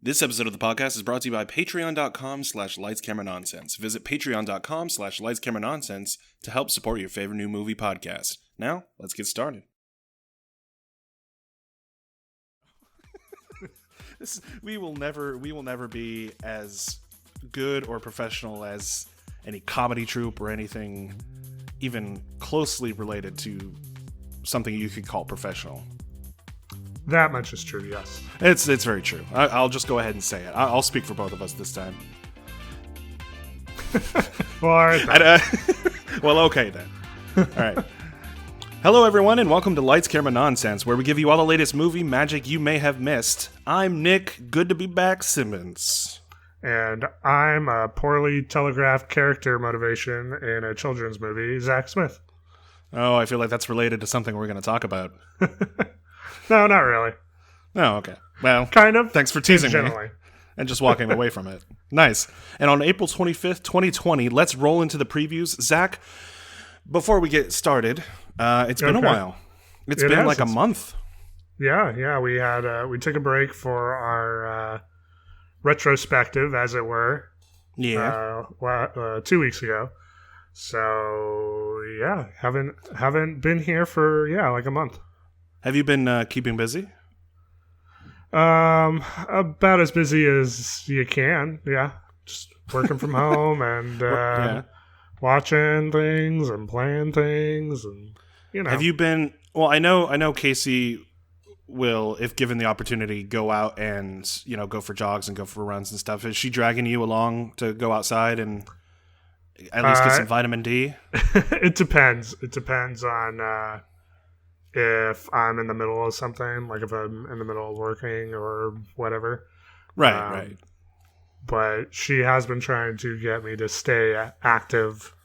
This episode of the podcast is brought to you by patreon.com/lightscameranonsense. Visit patreon.com/lightscameranonsense to help support your favorite new movie podcast. Now, let's get started. We will never be as good or professional as any comedy troupe or anything even closely related to something you could call professional. That much is true, yes. It's very true. I'll just go ahead and say it. I'll speak for both of us this time. Well, all right then. Well, okay then. All right. Hello, everyone, and welcome to Lights, Camera, Nonsense, where we give you all the latest movie magic you may have missed. I'm Nick, good to be back, Simmons. And I'm a poorly telegraphed character motivation in a children's movie, Zach Smith. Oh, I feel like that's related to something we're going to talk about. No, not really. Oh, okay. Well, kind of. Thanks for teasing me and just walking away from it. Nice. And on April 25th, 2020, let's roll into the previews. Zach, before we get started, it's been a while. It's been like a month. Yeah. We took a break for our retrospective, as it were. Yeah. 2 weeks ago. So yeah, haven't been here for like a month. Have you been keeping busy? About as busy as you can. Yeah, just working from home and watching things and playing things, and Have you been? Well, I know Casey will, if given the opportunity, go out and go for jogs and go for runs and stuff. Is she dragging you along to go outside and at least get some vitamin D? It depends. It depends on if I'm in the middle of something, like if I'm in the middle of working or whatever. Right. But she has been trying to get me to stay active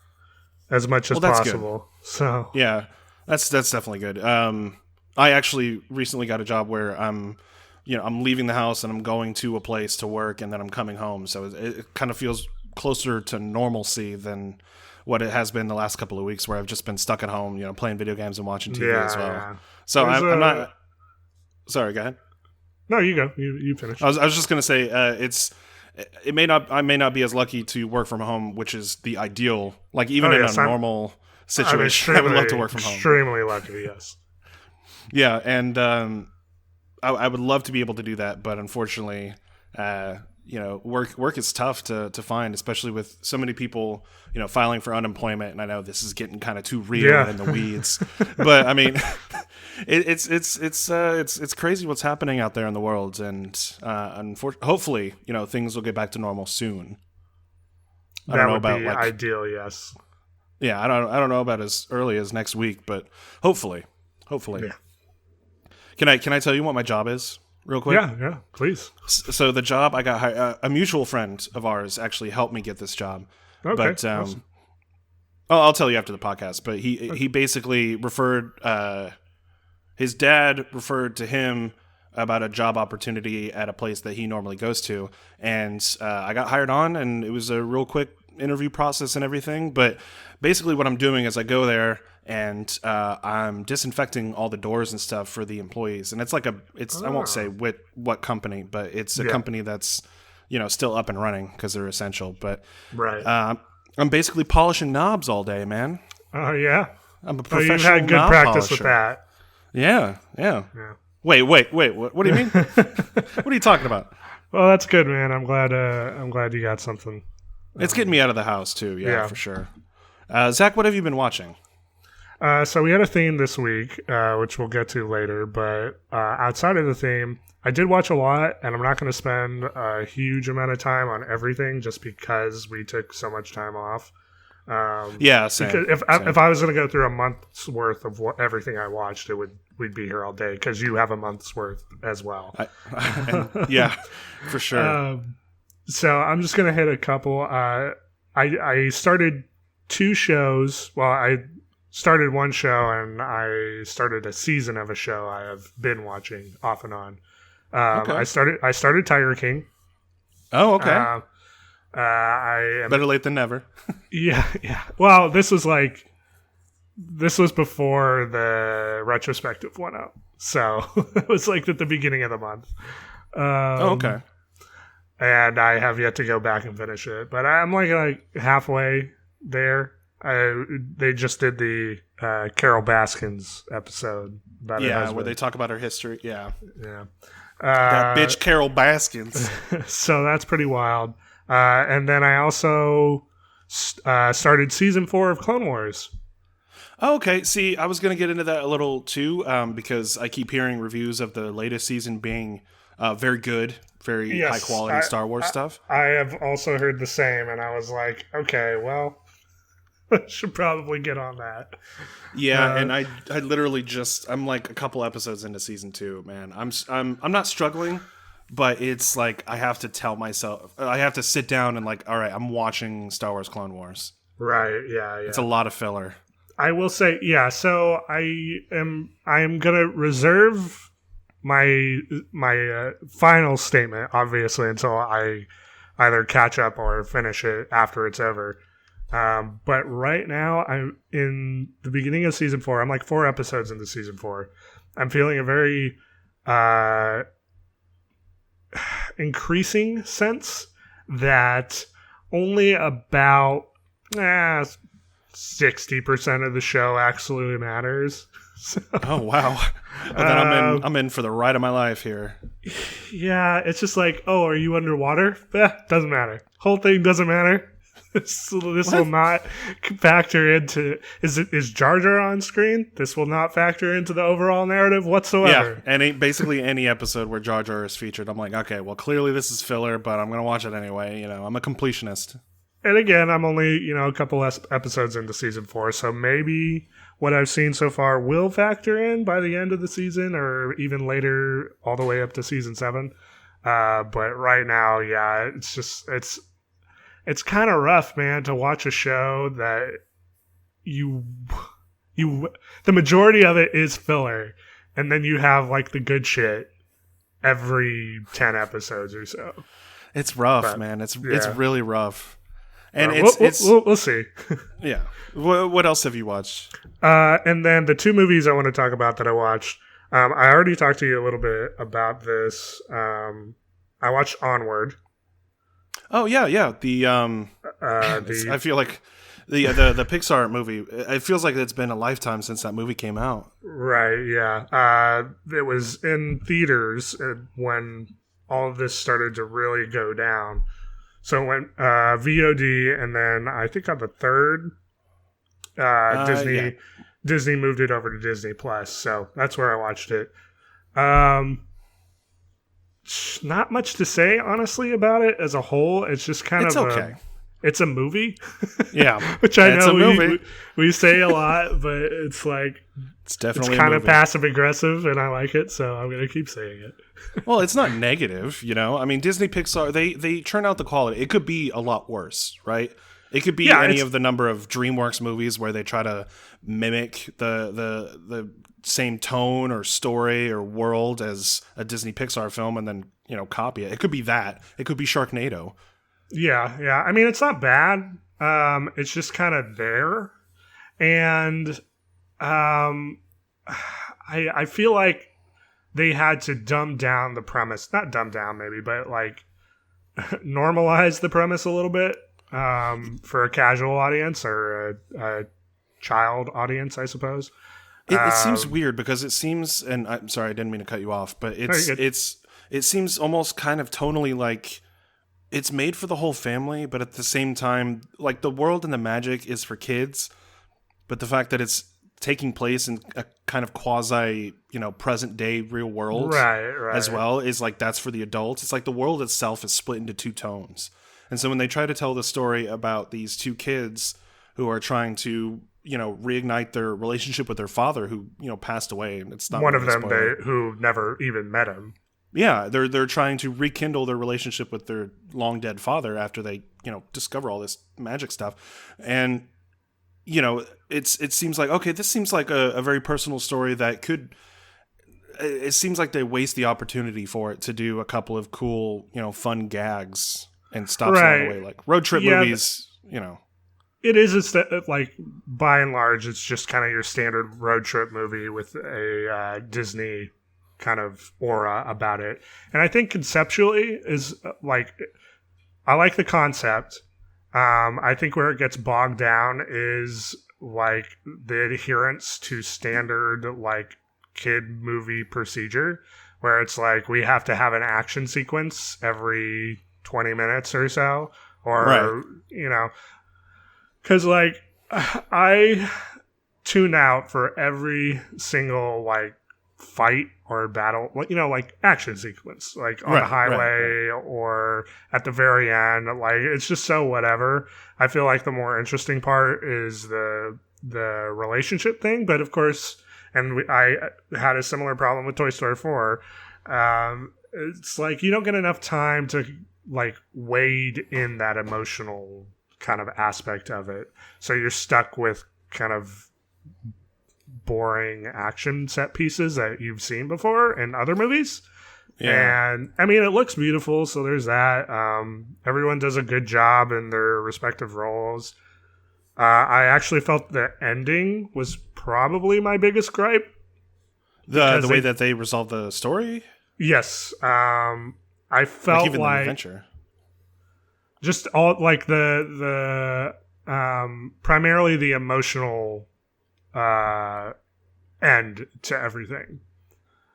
as much as possible. Good. So yeah, that's definitely good. I actually recently got a job where I'm leaving the house and I'm going to a place to work and then I'm coming home. So it kind of feels closer to normalcy than what it has been the last couple of weeks, where I've just been stuck at home, playing video games and watching TV as well. Yeah. So I'm not. Sorry, go ahead. No, you go. You finish. I was just gonna say I may not be as lucky to work from home, which is the ideal. Like even in a normal situation, I would love to work from home. Extremely lucky, yes. Yeah, and I would love to be able to do that, but unfortunately, work is tough to find, especially with so many people, filing for unemployment. And I know this is getting kind of too real in the weeds, but I mean, it's crazy what's happening out there in the world, and hopefully, things will get back to normal soon. That would be ideal, yes. Yeah, I don't know about as early as next week, but hopefully. Yeah. Can I tell you what my job is? Real quick? Yeah, please. So the job I got hired, a mutual friend of ours actually helped me get this job. Okay, but awesome. I'll tell you after the podcast. But he basically referred, his dad referred to him about a job opportunity at a place that he normally goes to, and I got hired on, and it was a real quick interview process and everything. But basically, what I'm doing is I go there and I'm disinfecting all the doors and stuff for the employees. And it's I won't say what company, but it's a company that's, still up and running because they're essential. But right. I'm basically polishing knobs all day, man. Oh, yeah? I'm a professional you've had good practice polisher. With that. Yeah. Wait, what do you mean? What are you talking about? Well, that's good, man. I'm glad you got something. It's getting me out of the house, too. Yeah. For sure. Zach, what have you been watching? So we had a theme this week, which we'll get to later, but outside of the theme, I did watch a lot, and I'm not going to spend a huge amount of time on everything just because we took so much time off. Same. If I was going to go through a month's worth of everything I watched, we'd be here all day because you have a month's worth as well. Yeah, for sure. So I'm just going to hit a couple. I started 2 shows. Well, I started one show and I started a season of a show I have been watching off and on. Okay. I started Tiger King. Oh, okay. I am, better late than never. Yeah. Well, this was before the retrospective went out, so it was like at the beginning of the month. Okay. and I have yet to go back and finish it. But I'm like halfway there. They just did the Carol Baskins episode about her husband. Where they talk about her history. Yeah. That bitch Carol Baskins. So that's pretty wild. And then I also started season 4 of Clone Wars. Oh, okay. See, I was going to get into that a little too, because I keep hearing reviews of the latest season being very good, very high quality Star Wars stuff. I have also heard the same, and I was like, okay, well, I should probably get on that. Yeah, and I literally I'm like a couple episodes into season 2, man. I'm not struggling, but it's like I have to tell myself, I have to sit down and like, all right, I'm watching Star Wars Clone Wars. Right, yeah. It's a lot of filler. I will say, yeah, so I am gonna reserve my final statement, obviously, until I either catch up or finish it after it's over. But right now, I'm in the beginning of season 4. I'm like 4 episodes into season 4. I'm feeling a very increasing sense that only about 60% of the show actually matters. So, oh wow! Then I'm in for the ride of my life here. Yeah, it's just like, oh, are you underwater? Doesn't matter. Whole thing doesn't matter. This will not factor into. Is Jar Jar on screen? This will not factor into the overall narrative whatsoever. Yeah, basically any episode where Jar Jar is featured, I'm like, okay, well, clearly this is filler, but I'm gonna watch it anyway. I'm a completionist. And again, I'm only, a couple episodes into season 4, so maybe what I've seen so far will factor in by the end of the season or even later all the way up to season 7. But right now, yeah, it's kind of rough, man, to watch a show that the majority of it is filler, and then you have like the good shit every 10 episodes or so. It's rough, man. It's really rough. And we'll see. Yeah. What else have you watched? And then the 2 movies I want to talk about that I watched. I already talked to you a little bit about this. I watched Onward. Oh yeah. I feel like the Pixar movie. It feels like it's been a lifetime since that movie came out. Right. Yeah. It was in theaters when all of this started to really go down. So it went VOD, and then I think on the 3rd, Disney moved it over to Disney Plus. So that's where I watched it. Not much to say, honestly, about it as a whole. It's just kind of okay. It's a movie. Yeah. Which I know we say a lot, but it's like it's definitely kind of passive aggressive, and I like it, so I'm going to keep saying it. Well, it's not negative, I mean, Disney Pixar, they churn out the quality. It could be a lot worse, right? It could be any of the number of DreamWorks movies where they try to mimic the same tone or story or world as a Disney Pixar film and then, copy it. It could be that. It could be Sharknado. Yeah. I mean, it's not bad. It's just kind of there. And I feel like they had to dumb down the premise. Not dumb down, maybe, but like normalize the premise a little bit for a casual audience or a child audience, I suppose. It seems weird because it seems, and I'm sorry, I didn't mean to cut you off, but it seems almost kind of tonally like it's made for the whole family, but at the same time, like the world and the magic is for kids, but the fact that it's taking place in a kind of quasi, present day real world right. as well is like that's for the adults. It's like the world itself is split into 2 tones. And so when they try to tell the story about these 2 kids who are trying to, reignite their relationship with their father who, passed away, and it's not one of them who never even met him. Yeah, they're trying to rekindle their relationship with their long dead father after they, discover all this magic stuff. And it seems like, okay, this seems like a very personal story that could, it seems like they waste the opportunity for it to do a couple of cool, fun gags and stops along the way, like road trip movies, It is, like, by and large, it's just kind of your standard road trip movie with a Disney kind of aura about it. And I think conceptually is like, I like the concept. I think where it gets bogged down is like the adherence to standard like kid movie procedure, where it's like we have to have an action sequence every 20 minutes or so, or Right. you know, because like I tune out for every single like fight or battle, like, you know, like action sequence, like on the highway or at the very end. Like it's just so whatever. I feel like the more interesting part is the relationship thing. But of course, and I had a similar problem with Toy Story 4. It's like you don't get enough time to like wade in that emotional kind of aspect of it, so you're stuck with kind of boring action set pieces that you've seen before in other movies. Yeah. And I mean, it looks beautiful, so there's that. Everyone does a good job in their respective roles. I actually felt the ending was probably my biggest gripe. The way that they resolved the story? Yes. I felt even the adventure. Just all like the primarily the emotional end to everything.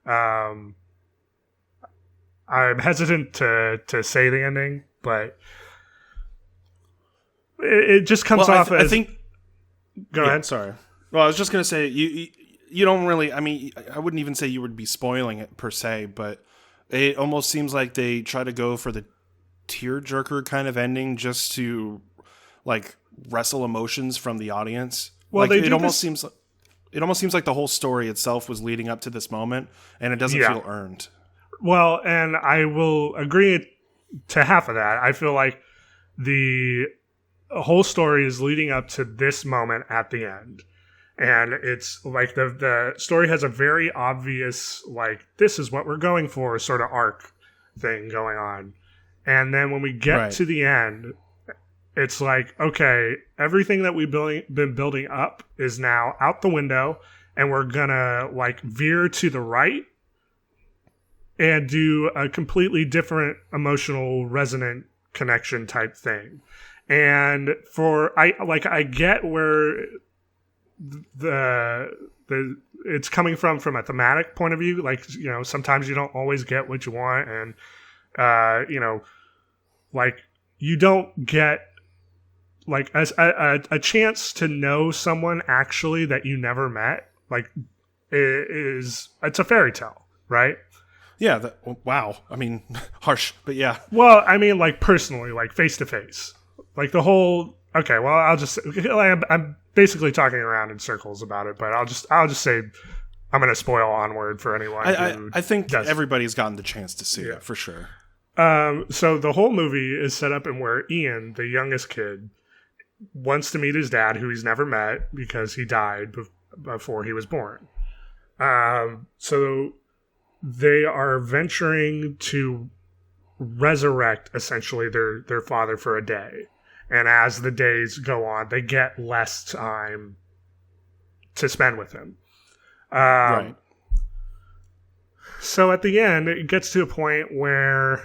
I'm hesitant to say the ending, but it just comes off as. I think. Go ahead. Sorry. Well, I was just gonna say you don't really. I mean, I wouldn't even say you would be spoiling it per se, but it almost seems like they try to go for the tearjerker kind of ending just to like wrestle emotions from the audience. Well, like, it almost seems like the whole story itself was leading up to this moment, and it doesn't feel earned. Well, and I will agree to half of that. I feel like the whole story is leading up to this moment at the end. And it's like the story has a very obvious, like, this is what we're going for sort of arc thing going on. And then when we get to the end, it's like, okay, everything that we've been building up is now out the window, and we're gonna like veer to the right and do a completely different emotional resonant connection type thing. And I get where the it's coming from a thematic point of view. Like, you know, sometimes you don't always get what you want, and you know, like you don't get like as a chance to know someone actually that you never met. Like it's a fairy tale, right? Yeah. Wow. I mean, harsh, but yeah. Well, I mean, like personally, like face to face, like the whole. Okay, well, I'm basically talking around in circles about it, but I'll just say I'm going to spoil Onward for anyone. I think everybody's gotten the chance to see it for sure. So the whole movie is set up in where Ian, the youngest kid, wants to meet his dad, who he's never met because he died before he was born. So they are venturing to resurrect essentially their father for a day. And as the days go on, they get less time to spend with him. Right. So at the end, it gets to a point where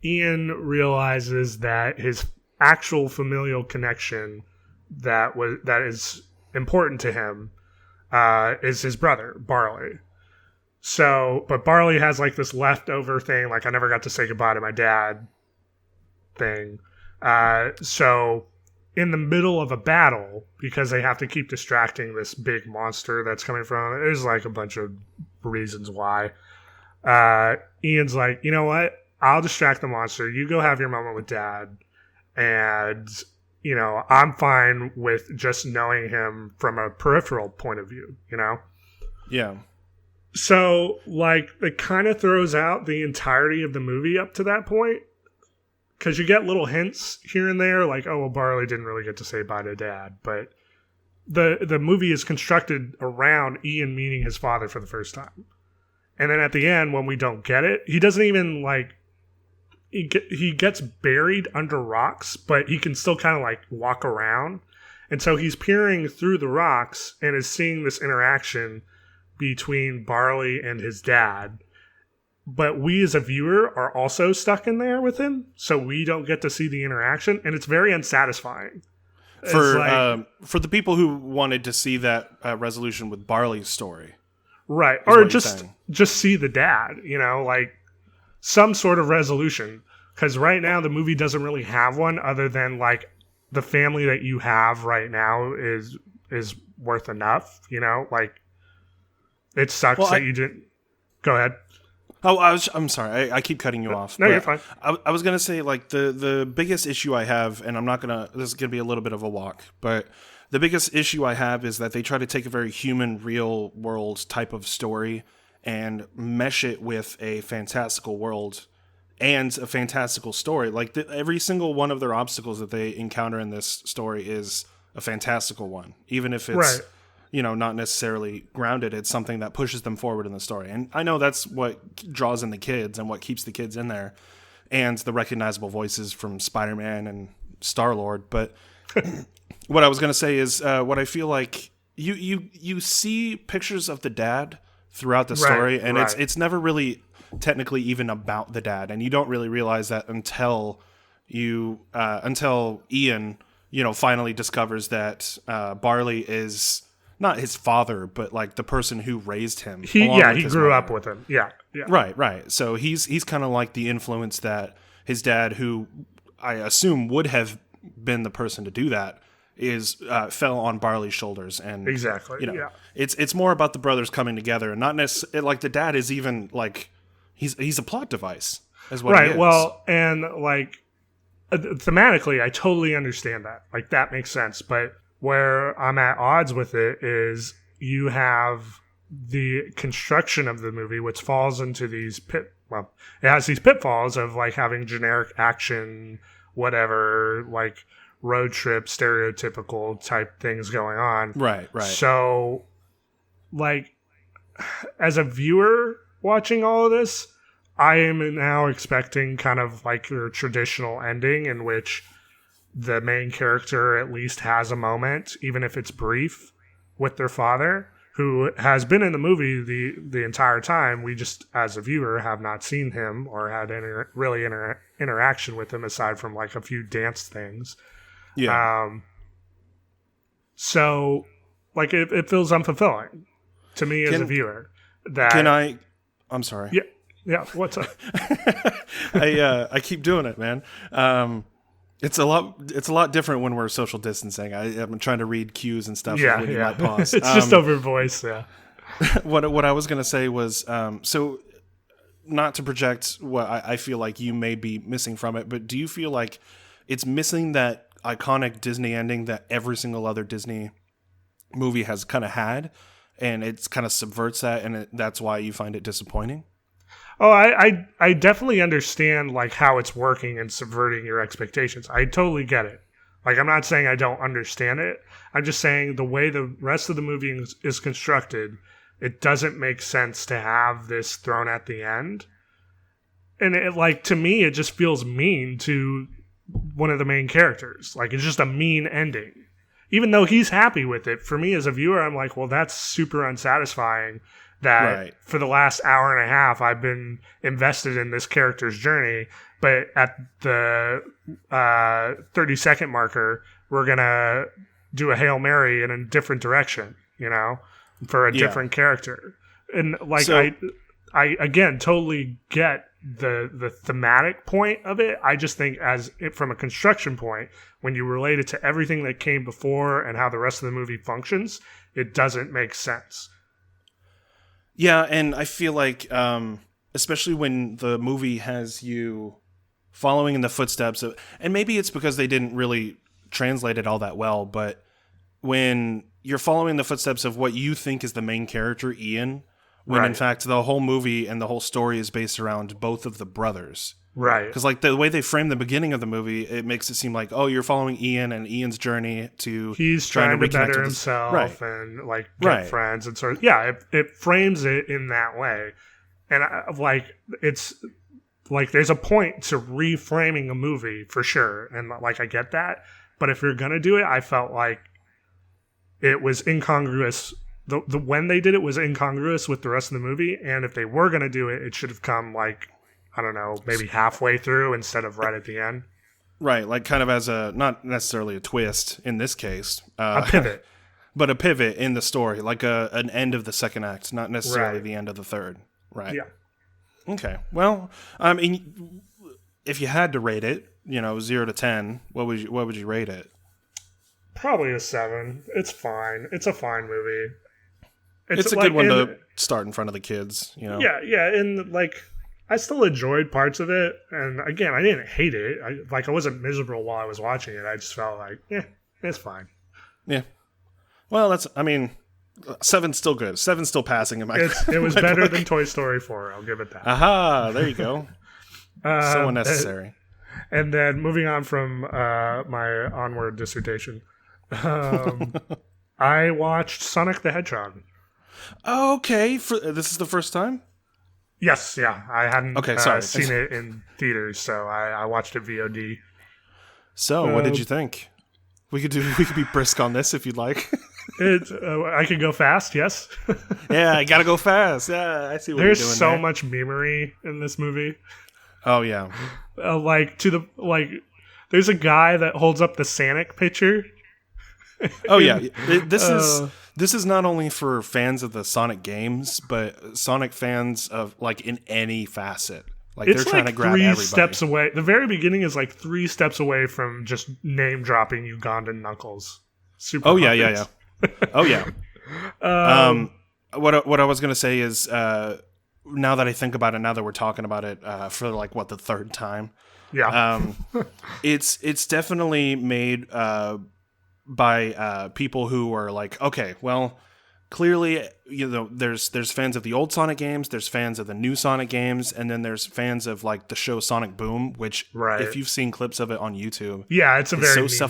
Ian realizes that his actual familial connection that is important to him is his brother, Barley. So, but Barley has like this leftover thing, like I never got to say goodbye to my dad thing. So in the middle of a battle, because they have to keep distracting this big monster that's coming from, there's like a bunch of reasons why. Ian's like, you know what? I'll distract the monster. You go have your moment with dad. And, you know, I'm fine with just knowing him from a peripheral point of view, you know? Yeah. So, like, it kind of throws out the entirety of the movie up to that point. Because you get little hints here and there, like, oh, well, Barley didn't really get to say bye to dad. But the movie is constructed around Ian meeting his father for the first time. And then at the end, when we don't get it, he doesn't even, like, he gets buried under rocks, but he can still kind of, like, walk around. And so he's peering through the rocks and is seeing this interaction between Barley and his dad, but we as a viewer are also stuck in there with him, so we don't get to see the interaction, and it's very unsatisfying. For the people who wanted to see that resolution with Barley's story, right? Or just see the dad, like some sort of resolution. Because right now the movie doesn't really have one, other than like the family that you have right now is worth enough. Like it sucks that you didn't. Go ahead. Oh, I'm sorry. I keep cutting you off. No, you're fine. I was gonna say like the biggest issue I have, and this is gonna be a little bit of a walk, but the biggest issue I have is that they try to take a very human, real world type of story and mesh it with a fantastical world and a fantastical story. Like every single one of their obstacles that they encounter in this story is a fantastical one, even if it's right. Not necessarily grounded. It's something that pushes them forward in the story. And I know that's what draws in the kids and what keeps the kids in there, and the recognizable voices from Spider-Man and Star-Lord. But what I was going to say is what I feel like you see pictures of the dad throughout the story, and it's never really technically even about the dad, and you don't really realize that until Ian finally discovers that Barley is not his father, but like the person who raised him. He grew up with him. Yeah. Right. So he's kind of like the influence that his dad, who I assume would have been the person to do that, fell on Barley's shoulders. And exactly. It's more about the brothers coming together, and not necessarily like the dad is even like he's a plot device as well. Right. Well, and like thematically, I totally understand that. Like that makes sense, but where I'm at odds with it is you have the construction of the movie, which falls into these it has these pitfalls of like having generic action, whatever, like road trip, stereotypical type things going on. Right. So, like, as a viewer watching all of this, I am now expecting kind of like your traditional ending in which the main character at least has a moment, even if it's brief, with their father, who has been in the movie the entire time. We just, as a viewer, have not seen him or had any really interaction with him aside from like a few dance things. Yeah. So, like, it feels unfulfilling to me as a viewer. I'm sorry. Yeah. What's up? I keep doing it, man. It's a lot different when we're social distancing. I'm trying to read cues and stuff. Yeah. Might pause. It's just over voice. Yeah. What I was gonna say was so not to project what I feel like you may be missing from it, but do you feel like it's missing that iconic Disney ending that every single other Disney movie has kind of had, and it's kind of subverts that, and that's why you find it disappointing? Oh, I definitely understand like how it's working and subverting your expectations. I totally get it. Like, I'm not saying I don't understand it. I'm just saying the way the rest of the movie is constructed, it doesn't make sense to have this thrown at the end. And it, like, to me, it just feels mean to one of the main characters. Like, it's just a mean ending. Even though he's happy with it, for me as a viewer, I'm like, well, that's super unsatisfying. That for the last hour and a half, I've been invested in this character's journey, but at the 30-second marker, we're going to do a Hail Mary in a different direction, for a different character. And like, so, I again, totally get the thematic point of it. I just think from a construction point, when you relate it to everything that came before and how the rest of the movie functions, it doesn't make sense. Yeah, and I feel like, especially when the movie has you following in the footsteps of, and maybe it's because they didn't really translate it all that well, but when you're following the footsteps of what you think is the main character, Ian, when in fact the whole movie and the whole story is based around both of the brothers. Right. Because like the way they frame the beginning of the movie, it makes it seem like, oh, you're following Ian and Ian's journey to he's trying to better himself and like get friends and sort of it frames it in that way, and it's like there's a point to reframing a movie for sure, and like I get that, but if you're gonna do it, I felt like it was incongruous the when they did it was incongruous with the rest of the movie, and if they were going to do it, it should have come like, I don't know, maybe halfway through instead of right at the end. Right, like kind of as a, not necessarily a twist in this case. A pivot. But a pivot in the story, like an end of the second act, not necessarily Right. the end of the third. Right. Yeah. Okay. Well, I mean, if you had to rate it, 0 to 10, what would you rate it? Probably a 7. It's fine. It's a fine movie. It's a good one to start in front of the kids, Yeah, and like I still enjoyed parts of it, and again, I didn't hate it. I wasn't miserable while I was watching it. I just felt like, it's fine. Yeah. Well, 7's still good. 7's still passing in my. It was better than Toy Story 4. I'll give it that. Aha! There you go. So unnecessary. And then moving on from my onward dissertation, I watched Sonic the Hedgehog. Okay, this is the first time? Yes, yeah. I hadn't seen it in theaters, so I watched it VOD. So, what did you think? We could be brisk on this if you'd like. I can go fast, yes. Yeah, I gotta go fast. Yeah, I see what There's you're doing. so there. much memery in this movie. Oh yeah. There's a guy that holds up the Sonic picture. Oh yeah. This is not only for fans of the Sonic games, but Sonic fans of like in any facet. Like they're trying to grab everybody. It's 3 steps away. The very beginning is like 3 steps away from just name dropping Ugandan Knuckles. Super. Oh yeah. Oh yeah. What I was gonna say is, now that I think about it, now that we're talking about it for like the third time, it's definitely made by people who are like, okay, well, clearly, there's fans of the old Sonic games, there's fans of the new Sonic games, and then there's fans of like the show Sonic Boom, which if you've seen clips of it on YouTube, it's a very so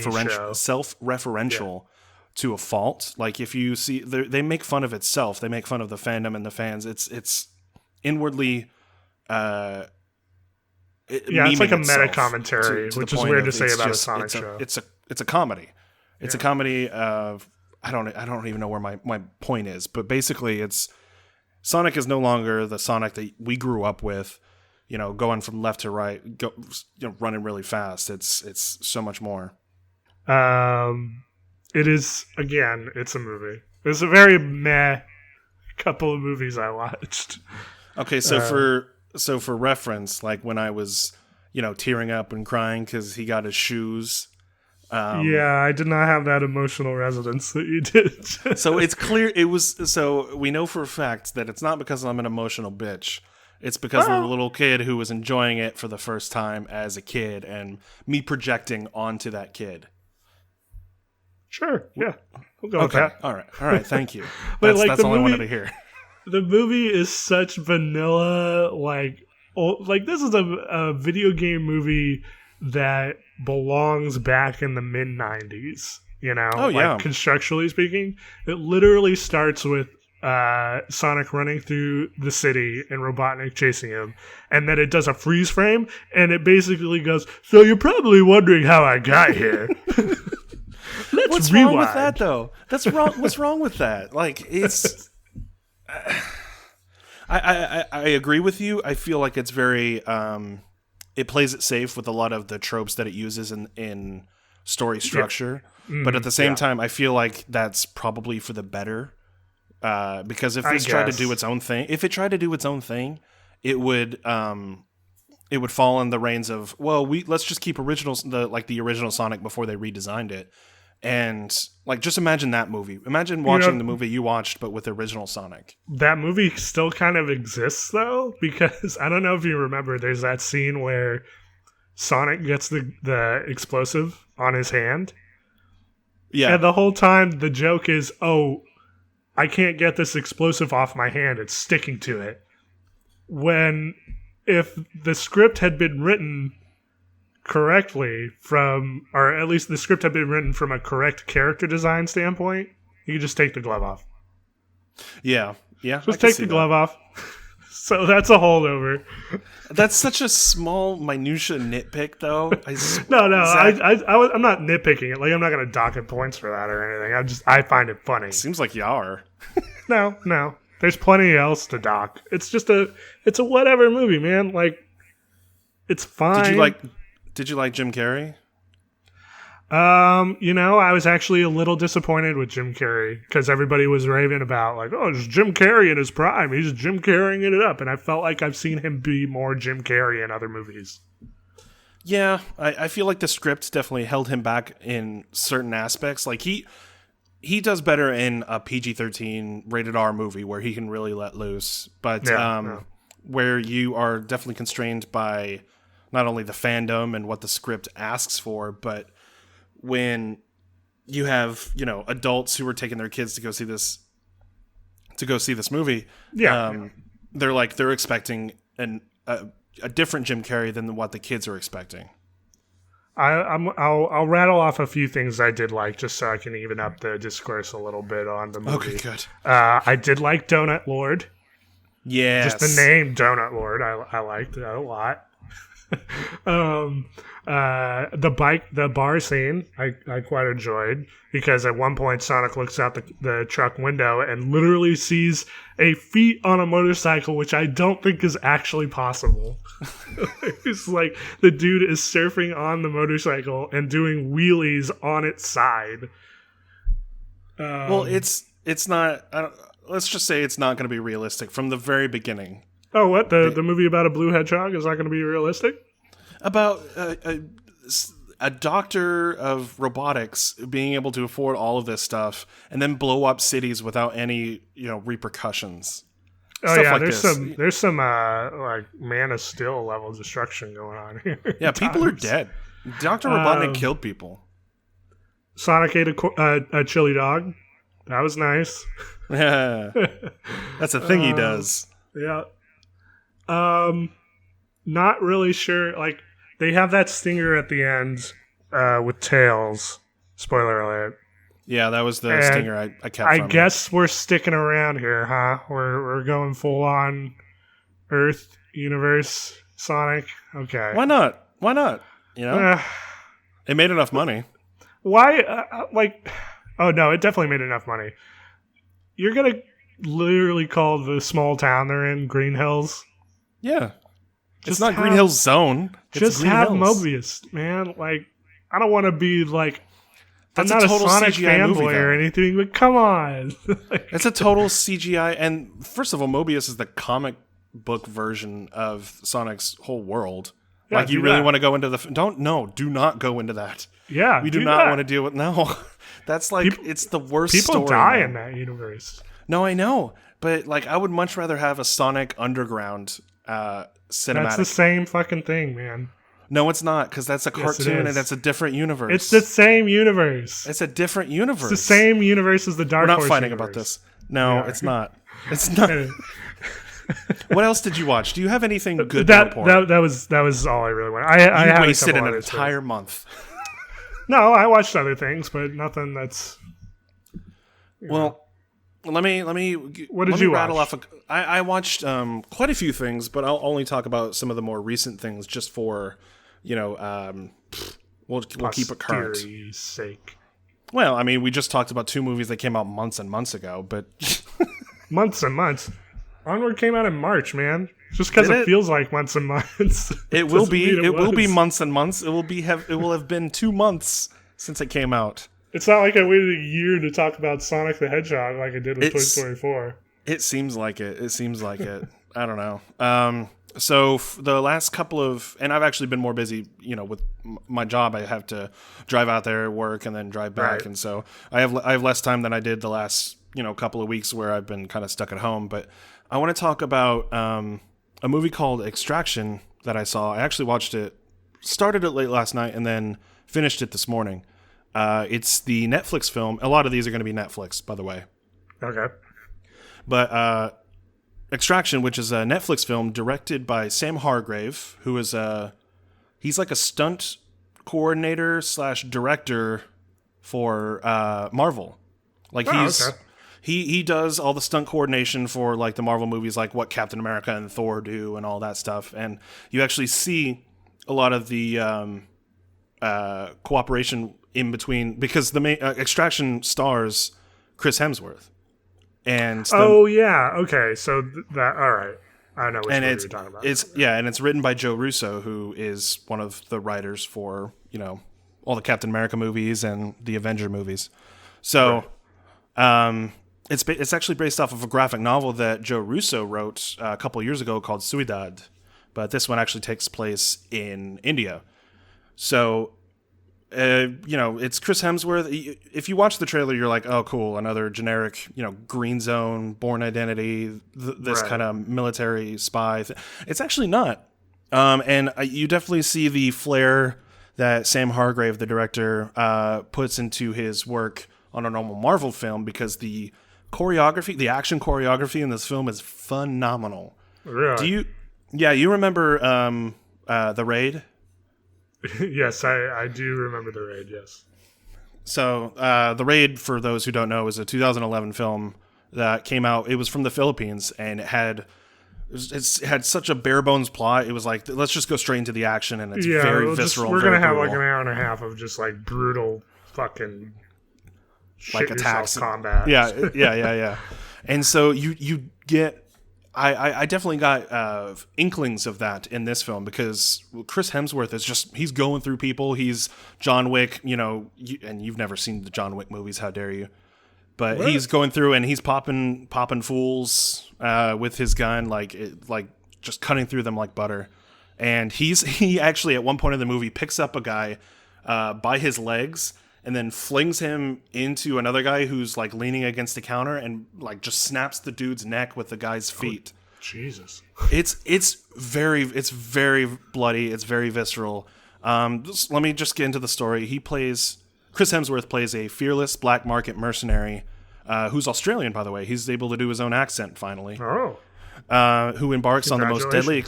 self-referential to a fault. Like if you see, they make fun of itself, they make fun of the fandom and the fans. It's inwardly, it's like a meta commentary, which is weird to say about a Sonic show. It's a comedy. It's a comedy of, I don't even know where my point is, but basically Sonic is no longer the Sonic that we grew up with, going from left to right, running really fast. It's so much more. It is, again, it's a movie. It's a very meh couple of movies I watched. Okay, so for reference, like when I was, tearing up and crying because he got his shoes. I did not have that emotional resonance that you did. So it's clear so we know for a fact that it's not because I'm an emotional bitch. It's because of the little kid who was enjoying it for the first time as a kid and me projecting onto that kid. Sure, yeah. We'll go with that. All right, thank you. But that's all I wanted to hear. The movie is such vanilla, this is a video game movie that belongs back in the mid-90s, constructually speaking. It literally starts with Sonic running through the city and Robotnik chasing him, and then it does a freeze frame, and it basically goes, so you're probably wondering how I got here. What's wrong with that, though? That's wrong. What's wrong with that? Like, it's... I agree with you. I feel like it's very... it plays it safe with a lot of the tropes that it uses in story structure. Yeah. But at the same time, I feel like that's probably for the better. Because if this tried to do its own thing, it would fall in the reins of, let's just keep the original Sonic before they redesigned it. And just imagine that movie. Imagine watching the movie you watched, but with the original Sonic. That movie still kind of exists, though, because I don't know if you remember, there's that scene where Sonic gets the explosive on his hand. Yeah. And the whole time, the joke is, I can't get this explosive off my hand. It's sticking to it. When, if the script had been written correctly or at least the script had been written from a correct character design standpoint, you could just take the glove off. Yeah. Just take the glove off. So that's a holdover. That's such a small minutia nitpick, though. I'm not nitpicking it. Like, I'm not going to dock it points for that or anything. I find it funny. Seems like you are. No. There's plenty else to dock. It's just it's a whatever movie, man. Like, it's fine. Did you like Jim Carrey? I was actually a little disappointed with Jim Carrey because everybody was raving about like, oh, it's Jim Carrey in his prime. He's Jim Carreying it up, and I felt like I've seen him be more Jim Carrey in other movies. Yeah, I feel like the script definitely held him back in certain aspects. Like he does better in a PG-13 rated R movie where he can really let loose, but where you are definitely constrained by not only the fandom and what the script asks for, but when you have, adults who are taking their kids to go see this movie, they're expecting a different Jim Carrey than what the kids are expecting. I'll rattle off a few things I did like just so I can even up the discourse a little bit on the movie. Okay, good. I did like Donut Lord. Yes. Just the name Donut Lord, I liked that a lot. The bar scene I quite enjoyed because at one point Sonic looks out the truck window and literally sees a feet on a motorcycle, which I don't think is actually possible. It's like the dude is surfing on the motorcycle and doing wheelies on its side. Well, it's not. Let's just say it's not going to be realistic from the very beginning. Oh, what? The movie about a blue hedgehog is not going to be realistic? About a doctor of robotics being able to afford all of this stuff and then blow up cities without any, repercussions. Oh, stuff like there's some like Man of Steel level destruction going on here. Yeah, people are dead. Dr. Robotnik killed people. Sonic ate a chili dog. That was nice. Yeah. That's a thing he does. Yeah. Not really sure. Like, they have that stinger at the end with Tails. Spoiler alert. Yeah, that was the stinger I kept from I guess we're sticking around here, huh? We're going full on Earth universe Sonic. Okay. Why not? It made enough money. Why? Oh no, it definitely made enough money. You're gonna literally call the small town they're in Green Hills? Yeah. It's not Green Hills Zone. Just have Mobius, man. Like, I don't want to be like, I'm not a Sonic fanboy or anything, but come on. It's a total CGI. And first of all, Mobius is the comic book version of Sonic's whole world. Yeah, like, you really want to go into do not go into that. Yeah. We do not want to deal with, That's like, it's the worst story. People die in that universe. No, I know. But, like, I would much rather have a Sonic Underground cinematic. That's the same fucking thing, man. No, it's not, because that's a cartoon and that's a different universe. It's the same universe. It's a different universe. It's the same universe as the Dark Horse. We're not fighting universe. about this. No, it's not. It's not. What else did you watch? Do you have anything good to report? That was all I really wanted. I wasted an entire month. No, I watched other things, but nothing that's. Well, let me. What did you rattle watch? off? I watched quite a few things, but I'll only talk about some of the more recent things, just for we'll keep it current. Sake. Well, I mean, we just talked about two movies that came out months and months ago, but months and months. Onward came out in March, man. Just because it feels like months and months. It will be. It will be months and months. It will have been 2 months since it came out. It's not like I waited a year to talk about Sonic the Hedgehog like I did with Toy Story 4. It seems like it. I don't know. So the last couple of, and I've actually been more busy, with my job. I have to drive out there, work, and then drive back, right. And so I have less time than I did the last couple of weeks where I've been kind of stuck at home. But I want to talk about a movie called Extraction that I saw. I actually watched it, started it late last night, and then finished it this morning. It's the Netflix film. A lot of these are going to be Netflix, by the way. Okay. But Extraction, which is a Netflix film directed by Sam Hargrave, who is he's like a stunt coordinator / director for Marvel. Like he does all the stunt coordination for like the Marvel movies, like what Captain America and Thor do and all that stuff. And you actually see a lot of the cooperation in between, because the main Extraction stars Chris Hemsworth. And okay. So that all right. I know which movie you're talking about. And it's written by Joe Russo, who is one of the writers for, all the Captain America movies and the Avenger movies. So, right. It's actually based off of a graphic novel that Joe Russo wrote a couple years ago called Ciudad, but this one actually takes place in India. So, it's Chris Hemsworth. If you watch the trailer, you're like, oh, cool, another generic, Green Zone, Bourne Identity, this kind of military spy. It's actually not. And you definitely see the flair that Sam Hargrave, the director, puts into his work on a normal Marvel film, because the choreography, the action choreography in this film is phenomenal. Really? You remember The Raid? Yes, I do remember The Raid, yes. So, The Raid, for those who don't know, is a 2011 film that came out. It was from the Philippines, and it had such a bare bones plot. It was like, let's just go straight into the action, and it's very visceral. We're going to have like an hour and a half of just like brutal fucking like attacks, combat. Yeah. And so you get... I definitely got inklings of that in this film, because Chris Hemsworth is he's going through people. He's John Wick, and you've never seen the John Wick movies. How dare you? But what? He's going through and he's popping fools with his gun, like just cutting through them like butter. And he actually at one point in the movie picks up a guy by his legs and then flings him into another guy who's like leaning against the counter, and like just snaps the dude's neck with the guy's feet. Oh, Jesus. It's very bloody. It's very visceral. Let me just get into the story. Chris Hemsworth plays a fearless black market mercenary who's Australian, by the way. He's able to do his own accent finally. Oh. Who embarks on the most deadly...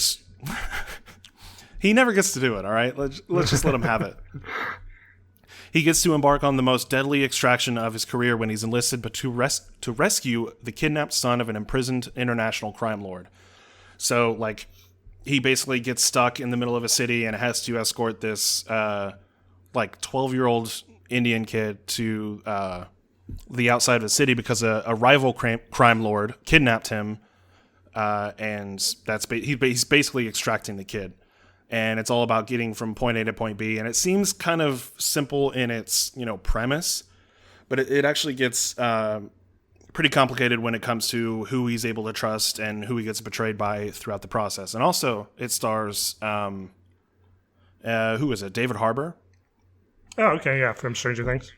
He never gets to do it, all right? Let's just let him have it. He gets to embark on the most deadly extraction of his career when he's enlisted, but to rescue the kidnapped son of an imprisoned international crime lord. So, like, he basically gets stuck in the middle of a city and has to escort this, 12-year-old Indian kid to the outside of the city because a rival crime lord kidnapped him, and he's basically extracting the kid. And it's all about getting from point A to point B. And it seems kind of simple in its, premise, but it actually gets pretty complicated when it comes to who he's able to trust and who he gets betrayed by throughout the process. And also, it stars, who is it? David Harbour. Oh, okay, yeah, from Stranger Things.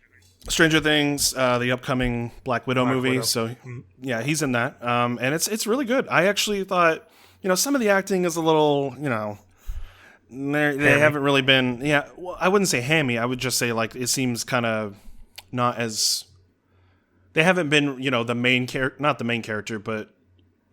Stranger Things, the upcoming Black Widow movie. So, yeah, he's in that. And it's really good. I actually thought, some of the acting is a little, they haven't really been, well, I wouldn't say hammy. I would just say, like, it seems kind of not as, they haven't been, the main character, not the main character, but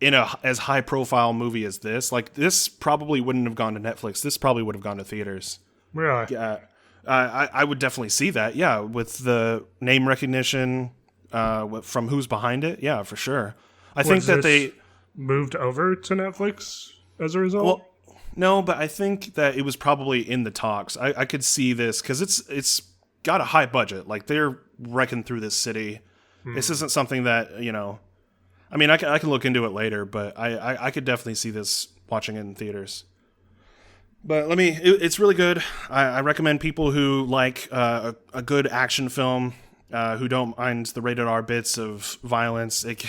in a as high profile movie as this. Like, this probably wouldn't have gone to Netflix. This probably would have gone to theaters. Really? Yeah. I would definitely see that. Yeah. With the name recognition, from who's behind it. Yeah, for sure. I think that they moved over to Netflix as a result. Well, no, but I think that it was probably in the talks. I could see this because it's got a high budget. Like, they're wrecking through this city. This isn't something that, I mean, I can look into it later, but I could definitely see this watching it in theaters. But it's really good. I recommend people who like a good action film, who don't mind the rated R bits of violence. It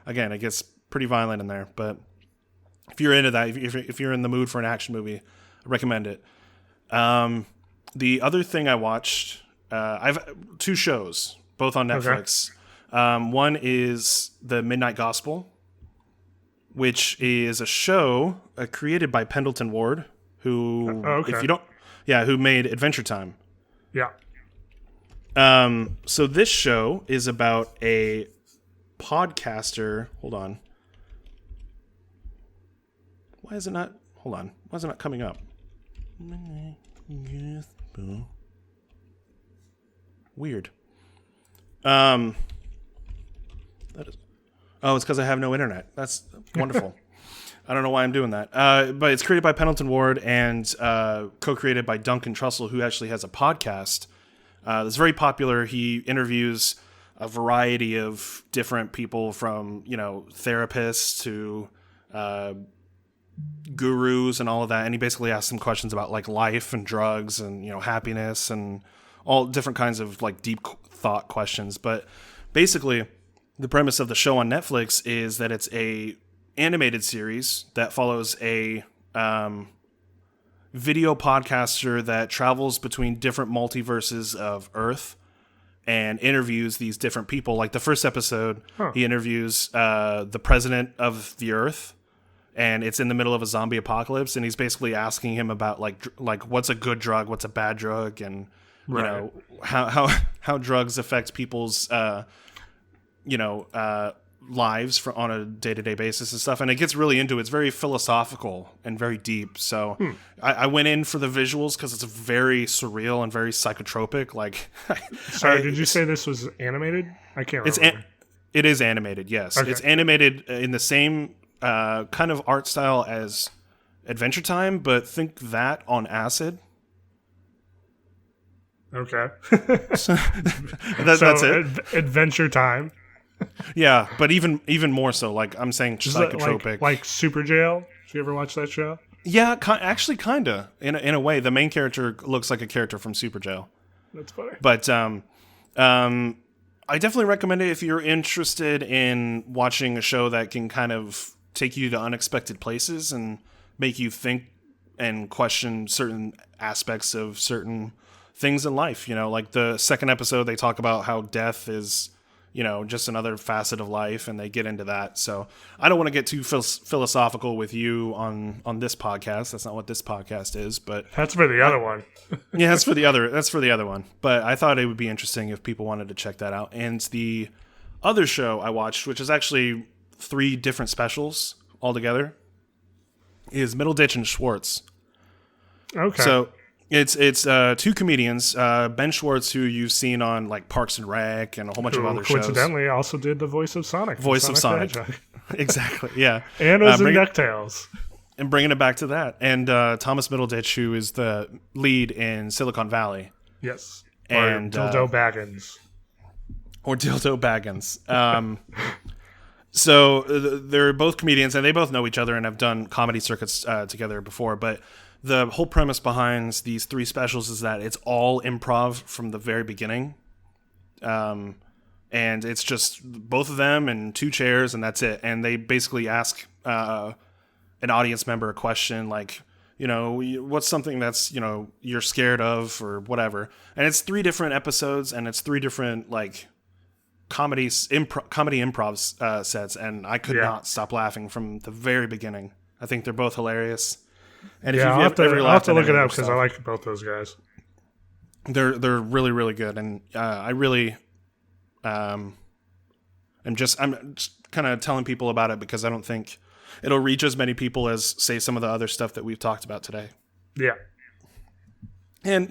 gets pretty violent in there, but if you're into that, if you're in the mood for an action movie, I recommend it. The other thing I watched, I've two shows, both on Netflix. Okay. One is The Midnight Gospel, which is a show created by Pendleton Ward, who, if you don't, who made Adventure Time. Yeah. So this show is about a podcaster. Hold on. Why is it not coming up? Weird. That is. Oh, it's because I have no internet. That's wonderful. I don't know why I'm doing that. But it's created by Pendleton Ward and co-created by Duncan Trussell, who actually has a podcast that's very popular. He interviews a variety of different people, from therapists to gurus and all of that, and he basically asks them questions about like life and drugs and happiness and all different kinds of like deep thought questions. But basically, the premise of the show on Netflix is that it's a animated series that follows a video podcaster that travels between different multiverses of Earth and interviews these different people. Like the first episode, he interviews the president of the Earth, and it's in the middle of a zombie apocalypse, and he's basically asking him about like what's a good drug, what's a bad drug, and how drugs affect people's lives on a day-to-day basis and stuff. And it gets really into it. It's very philosophical and very deep. So I went in for the visuals because it's very surreal and very psychotropic. Like, sorry, did you say this was animated? I can't remember. It is animated, yes. Okay. It's animated in the same kind of art style as Adventure Time, but think that on acid. Okay. So that's it. Adventure Time. Yeah, but even more so. Like I'm saying, psychotropic. Like Super Jail. Did you ever watch that show? Yeah, actually, kinda. In a way, the main character looks like a character from Super Jail. That's funny. But I definitely recommend it if you're interested in watching a show that can kind of take you to unexpected places and make you think and question certain aspects of certain things in life. Like the second episode, they talk about how death is, just another facet of life, and they get into that. So I don't want to get too philosophical with you on this podcast. That's not what this podcast is, but that's for the other one. Yeah, that's for the other one. But I thought it would be interesting if people wanted to check that out. And the other show I watched, which is actually 3 different specials altogether, is Middleditch and Schwartz. Okay. So it's 2 comedians, Ben Schwartz, who you've seen on like Parks and Rec and a whole bunch of other shows. Coincidentally, also did the voice of Sonic. Exactly, yeah. And was in DuckTales. And bringing it back to that. And Thomas Middleditch, who is the lead in Silicon Valley. Yes. And Dildo Baggins. Or Dildo Baggins. So they're both comedians, and they both know each other and have done comedy circuits together before. But the whole premise behind these 3 specials is that it's all improv from the very beginning. And it's just both of them and 2 chairs, and that's it. And they basically ask an audience member a question like, what's something that's, you're scared of or whatever. And it's 3 different episodes, and it's 3 different like comedy improv sets, and I could not stop laughing from the very beginning. I think they're both hilarious. And if I'll have to look it up because I like both those guys. They're really, really good, and I really I'm just kind of telling people about it because I don't think it'll reach as many people as, say, some of the other stuff that we've talked about today. Yeah. And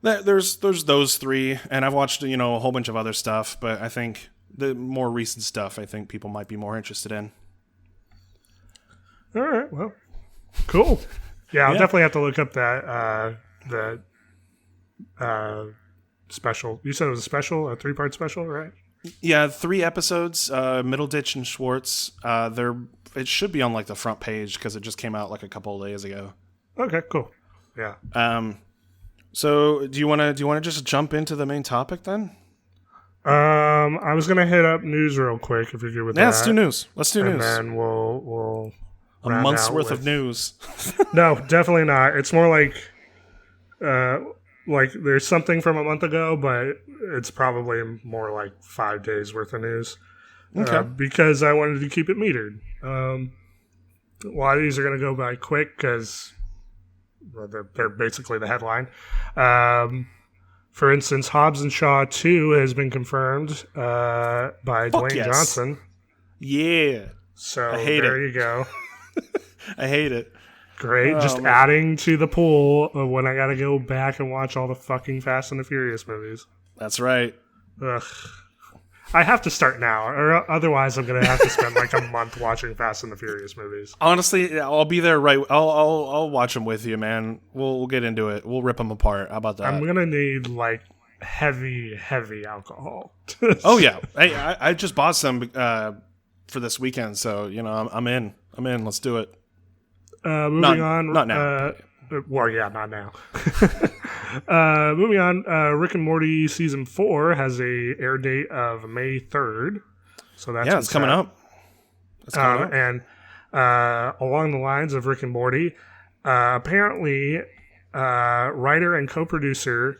there's those 3, and I've watched a whole bunch of other stuff, but I think the more recent stuff I think people might be more interested in. All right, well, cool. Yeah, I'll definitely have to look up that special. You said it was a special, a 3-part special, right? Yeah, 3 episodes. Middleditch and Schwartz. It should be on like the front page because it just came out like a couple of days ago. Okay, cool. Yeah. So do you want to just jump into the main topic then? I was gonna hit up news real quick if you're good with that. Yeah, let's do news. And then we'll a month's worth of news. No, definitely not. It's more like there's something from a month ago, but it's probably more like 5 days worth of news. Okay. Because I wanted to keep it metered. A lot of these are going to go by quick because they're basically the headline. For instance, Hobbs and Shaw 2 has been confirmed by Dwayne Johnson. Yeah. So there you go. I hate it. Great. Just adding to the pool of when I got to go back and watch all the fucking Fast and the Furious movies. That's right. Ugh. I have to start now, or otherwise I'm going to have to spend like a month watching Fast and the Furious movies. Honestly, I'll be there right. I'll watch them with you, man. We'll get into it. We'll rip them apart. How about that? I'm going to need like heavy alcohol. Oh yeah, hey, I just bought some for this weekend, so I'm in. Let's do it. Moving on. Not now. Well, yeah, not now. Moving on. Rick and Morty season 4 has a air date of May 3rd. So that's it's coming up. And along the lines of Rick and Morty, apparently writer and co-producer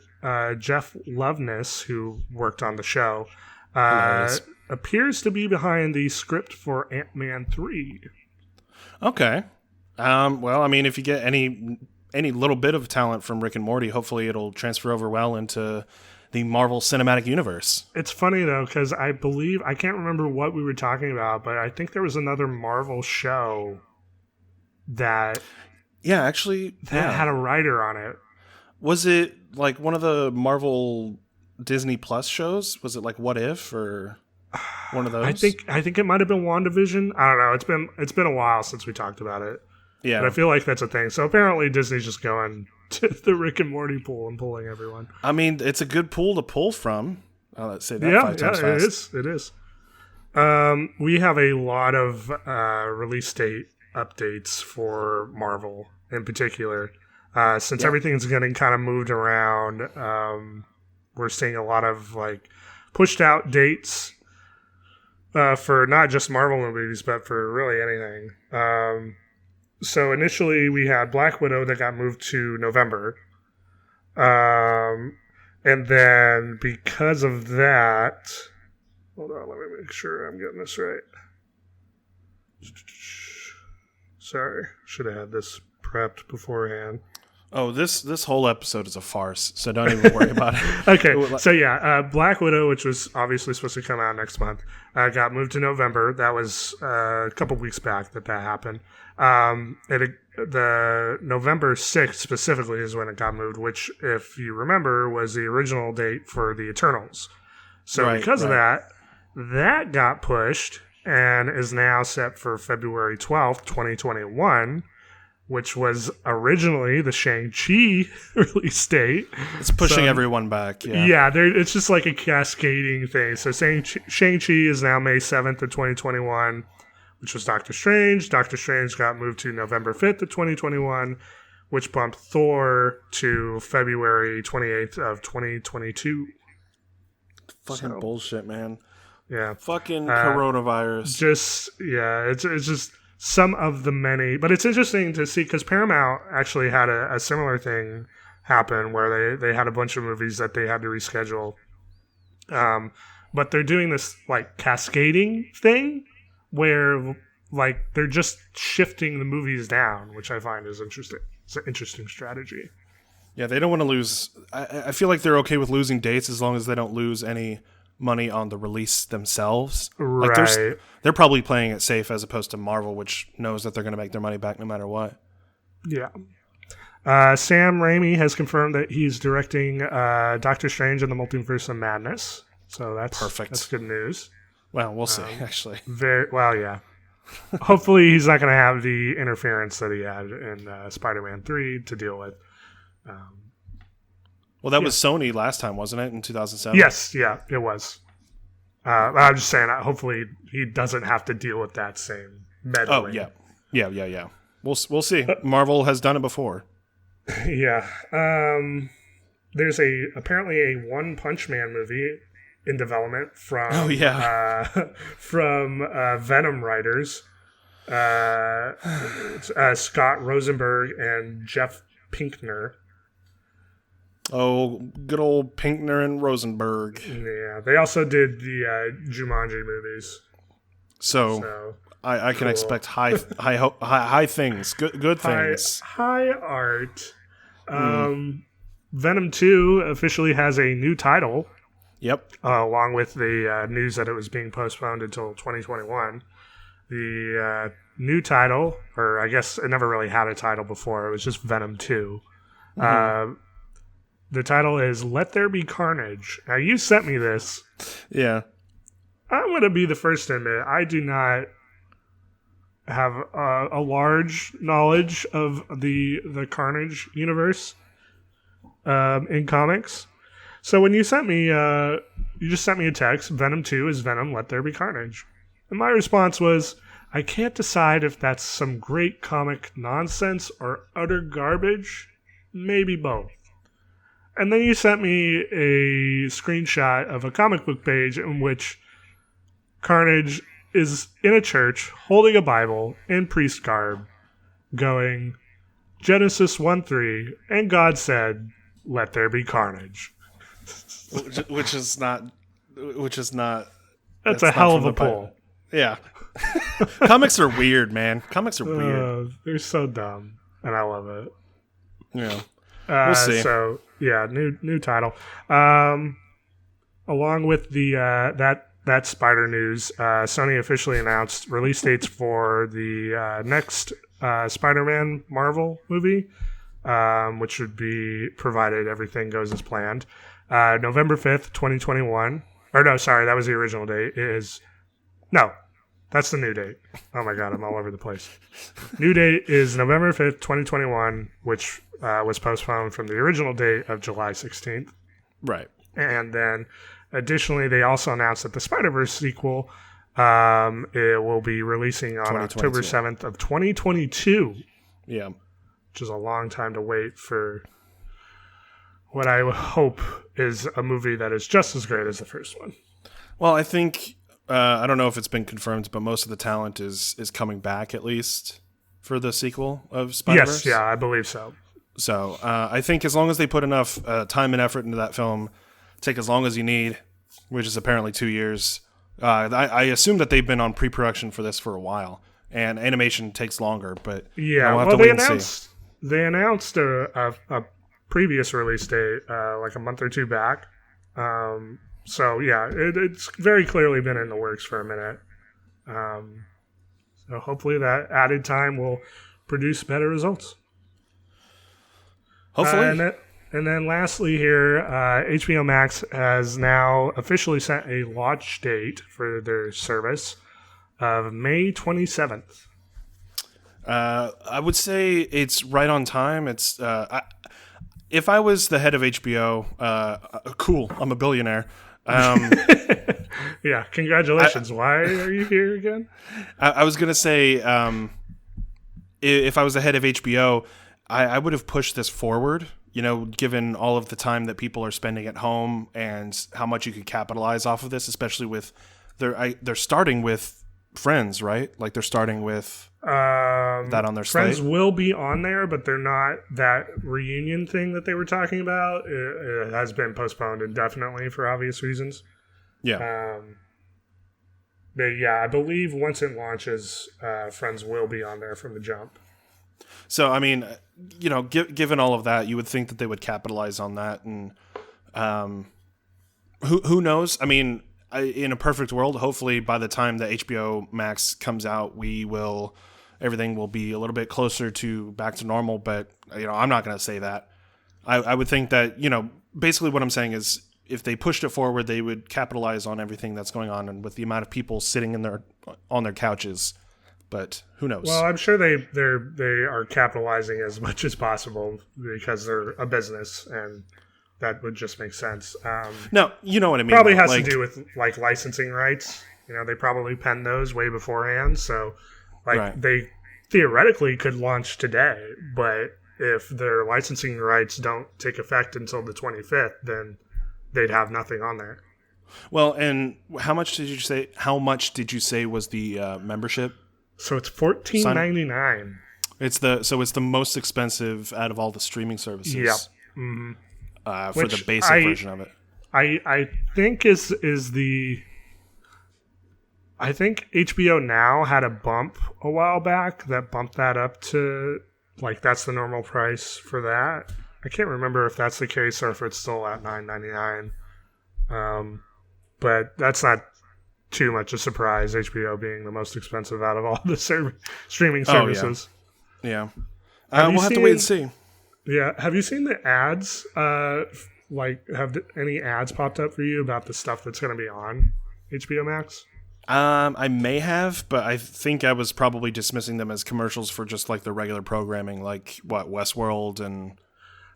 Jeff Loveness, who worked on the show, appears to be behind the script for Ant-Man 3. Okay. Well, I mean, if you get any little bit of talent from Rick and Morty, hopefully it'll transfer over well into the Marvel Cinematic Universe. It's funny, though, because I can't remember what we were talking about, but I think there was another Marvel show that had a writer on it. Was it like one of the Marvel Disney Plus shows? Was it like What If or one of those? I think it might have been WandaVision. I don't know. It's been a while since we talked about it. Yeah, but I feel like that's a thing. So apparently Disney's just going to the Rick and Morty pool and pulling everyone. I mean, it's a good pool to pull from. Let's say that 5 times fast. It is. We have a lot of release date updates for Marvel in particular. Since everything's getting kind of moved around, we're seeing a lot of like pushed out dates for not just Marvel movies, but for really anything. So initially we had Black Widow that got moved to November. And then because of that, hold on, let me make sure I'm getting this right. Sorry, should have had this prepped beforehand. Oh, this whole episode is a farce, so don't even worry about it. Okay, so Black Widow, which was obviously supposed to come out next month, got moved to November. That was a couple weeks back that happened. The November 6th specifically is when it got moved, which, if you remember, was the original date for the Eternals. So because of that got pushed and is now set for February 12th, 2021, which was originally the Shang-Chi release date. It's pushing everyone back. Yeah, it's just like a cascading thing. So Shang-Chi is now May 7th of 2021, which was Doctor Strange. Doctor Strange got moved to November 5th of 2021, which bumped Thor to February 28th of 2022. Fucking bullshit, man. Yeah. Fucking coronavirus. It's just some of the many, but it's interesting to see because Paramount actually had a similar thing happen where they had a bunch of movies that they had to reschedule. But they're doing this like cascading thing where like they're just shifting the movies down, which I find is interesting. It's an interesting strategy. Yeah, they don't want to lose. I feel like they're okay with losing dates as long as they don't lose any money on the release themselves. Right. Like they're probably playing it safe as opposed to Marvel, which knows that they're going to make their money back no matter what. Yeah. Sam Raimi has confirmed that he's directing Doctor Strange and the Multiverse of Madness. So that's perfect. That's good news. Well, we'll see, actually. Very well, yeah. Hopefully he's not going to have the interference that he had in Spider-Man 3 to deal with. Well, that was Sony last time, wasn't it, in 2007? Yes, yeah, it was. I'm just saying, hopefully he doesn't have to deal with that same meddling. Oh, yeah. We'll see. Marvel has done it before. Yeah. There's apparently a One Punch Man movie in development from Venom writers, Scott Rosenberg and Jeff Pinkner. Oh, good old Pinkner and Rosenberg. Yeah, they also did the Jumanji movies. So I can expect high things, good things, high art. Venom 2 officially has a new title. Yep. Along with the news that it was being postponed until 2021. The new title, or I guess it never really had a title before. It was just Venom 2. The title is Let There Be Carnage. Now, you sent me this. Yeah. I'm going to be the first to admit I do not have a large knowledge of the Carnage universe in comics. So when you sent me, you just sent me a text, Venom 2 is Venom, Let There Be Carnage. And my response was, I can't decide if that's some great comic nonsense or utter garbage. Maybe both. And then you sent me a screenshot of a comic book page in which Carnage is in a church holding a Bible in priest garb going, Genesis 1:3, and God said, let there be carnage. Which is not. That's a hell of a pull. Yeah. Comics are weird, man. Comics are weird. They're so dumb, and I love it. Yeah. We'll see. So yeah, new title. Along with the that Spider news, Sony officially announced release dates for the next Spider-Man Marvel movie, which would be provided everything goes as planned. November 5th, 2021. Or no, sorry, that was the original date. That's the new date. Oh my god, I'm all over the place. New date is November 5th, 2021, which was postponed from the original date of July 16th. Right. And then additionally, they also announced that the Spider-Verse sequel it will be releasing on October 7th of 2022. Yeah. Which is a long time to wait for what I hope is a movie that is just as great as the first one. Well, I think I don't know if it's been confirmed, but most of the talent is coming back at least for the sequel of Spider-Verse. Yes, yeah, I believe so. So I think as long as they put enough time and effort into that film, take as long as you need, which is apparently 2 years. I assume that they've been on pre-production for this for a while, and animation takes longer. But yeah, we'll have to wait and see. They announced a previous release date like a month or two back. So yeah, it's very clearly been in the works for a minute. So hopefully that added time will produce better results. Hopefully. And then lastly here, HBO Max has now officially set a launch date for their service of May 27th. I would say it's right on time. It's if I was the head of HBO, cool, I'm a billionaire. Yeah, congratulations. Why are you here again? I was going to say, if I was the head of HBO, I would have pushed this forward, given all of the time that people are spending at home and how much you could capitalize off of this, especially with they're starting with Friends, right? Like they're starting with that on their Friends slate. will be on there, but they're not that reunion thing that they were talking about. It has been postponed indefinitely for obvious reasons. Yeah. But yeah, I believe once it launches, Friends will be on there from the jump. So, I mean, given all of that, you would think that they would capitalize on that. And who knows? I mean, in a perfect world, hopefully by the time that HBO Max comes out, everything will be a little bit closer to back to normal. But, I'm not going to say that. I would think that, basically what I'm saying is if they pushed it forward, they would capitalize on everything that's going on and with the amount of people sitting on their couches. But who knows? Well, I'm sure they are capitalizing as much as possible because they're a business, and that would just make sense. No, you know what I mean. Probably has to do with like licensing rights. They probably penned those way beforehand, so right. They theoretically could launch today, but if their licensing rights don't take effect until the 25th, then they'd have nothing on there. Well, and how much did you say? How much did you say was the membership? So it's $14.99. It's the most expensive out of all the streaming services. Yep. Mm-hmm. For the basic version of it. I think is the. I think HBO Now had a bump a while back that bumped that up to that's the normal price for that. I can't remember if that's the case or if it's still at $9.99. But that's not too much a surprise, HBO being the most expensive out of all the streaming services. Oh, yeah. We'll have to wait and see. Yeah. Have you seen the ads? Have any ads popped up for you about the stuff that's going to be on? HBO Max? I may have, but I think I was probably dismissing them as commercials for just like the regular programming, like Westworld and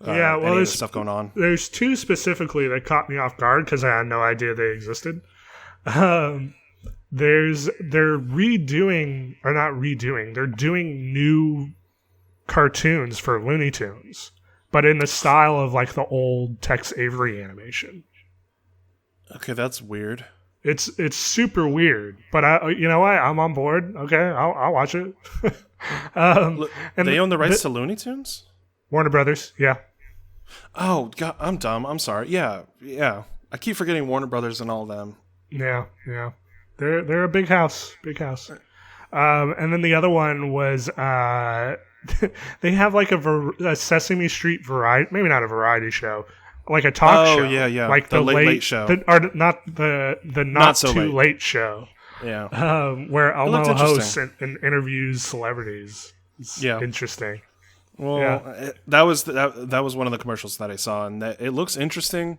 Yeah, well, any of there's the stuff going on. There's two specifically that caught me off guard because I had no idea they existed. They're redoing, or not redoing, they're doing new cartoons for Looney Tunes, but in the style of like the old Tex Avery animation. Okay, that's weird. It's super weird, but you know what? I'm on board. Okay, I'll watch it. Look, and they own the rights to Looney Tunes? Warner Brothers, yeah. Oh, God, I'm dumb. I'm sorry. Yeah. I keep forgetting Warner Brothers and all them. Yeah. They're a big house, and then the other one was they have like a Sesame Street variety, maybe not a variety show, like a talk show. Oh, yeah. Like the late show. Or not the not so too late show. Yeah. Where Elmo hosts and interviews celebrities. It's interesting. Well, that was one of the commercials that I saw, and it looks interesting.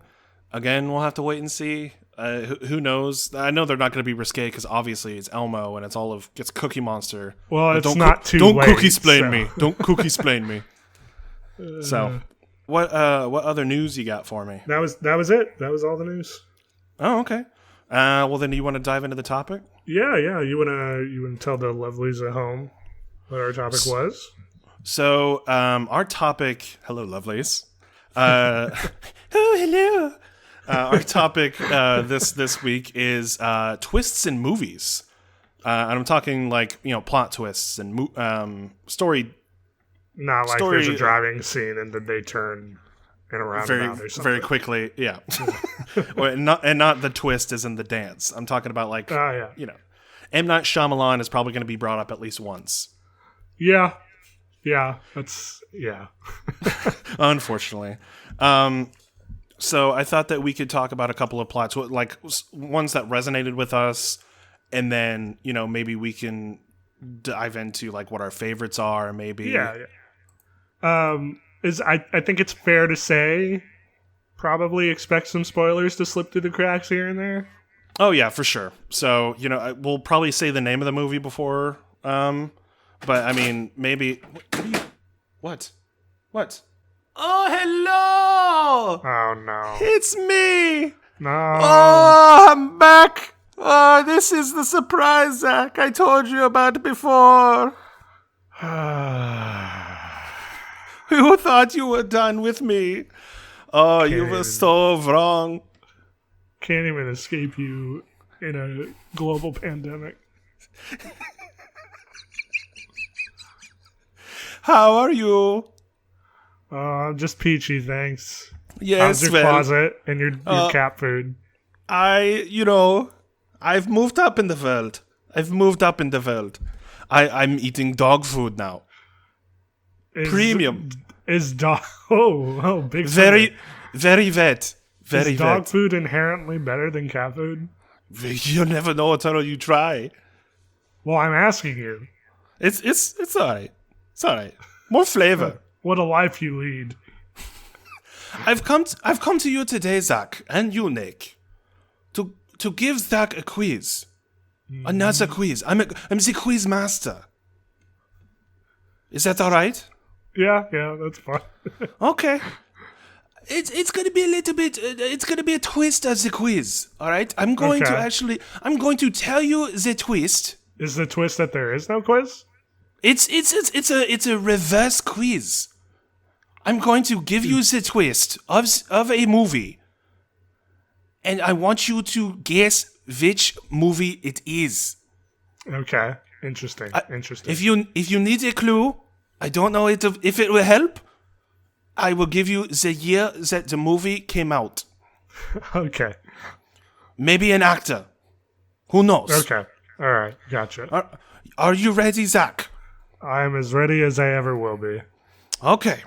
Again, we'll have to wait and see. Who knows? I know they're not going to be risque because obviously it's Elmo and it's Cookie Monster. Well, but it's not too don't late. Cookie-splain me. Don't Cookie-splain me. So, what other news you got for me? That was it. That was all the news. Oh, okay. Well, then you want to dive into the topic? Yeah. You wanna tell the lovelies at home what our topic was? So, our topic. Hello, lovelies. Oh, hello. Our topic this week is twists in movies, and I'm talking like plot twists and story. Not like there's a driving scene and then they turn in a roundabout or something. Very quickly, yeah. and not the twist is in the dance. I'm talking about like M. Night Shyamalan is probably going to be brought up at least once. Yeah, Unfortunately. So I thought that we could talk about a couple of plots, like ones that resonated with us, and then maybe we can dive into like what our favorites are. Maybe yeah. I think it's fair to say probably expect some spoilers to slip through the cracks here and there. Oh yeah, for sure. So we'll probably say the name of the movie before, but I mean maybe what? Oh, hello! Oh, no. It's me! No. Oh, I'm back! Oh, this is the surprise, Zach, I told you about before. Who thought you were done with me? Oh, you were so wrong. Can't even escape you in a global pandemic. How are you? I'm just peachy, thanks. Yes, how's your closet and your cat food? I've moved up in the world. I'm eating dog food now. Premium. Is dog... Oh, big very fan. Very vet. Very Is dog vet. food inherently better than cat food? You'll never know until you try. Well, I'm asking you. It's alright. It's alright. More flavor. What a life you lead. I've come to you today, Zach, and you, Nick, to give Zach a quiz. Another quiz. I'm the quiz master. Is that all right? Yeah, that's fine. Okay. It's gonna be a little bit. It's gonna be a twist of the quiz. All right. I'm going to tell you the twist. Is the twist that there is no quiz? It's a reverse quiz. I'm going to give you the twist of a movie, and I want you to guess which movie it is. Okay, interesting. If you need a clue, I don't know if it will help. I will give you the year that the movie came out. Okay. Maybe an actor. Who knows? Okay. All right. Gotcha. Are you ready, Zach? I'm as ready as I ever will be. Okay.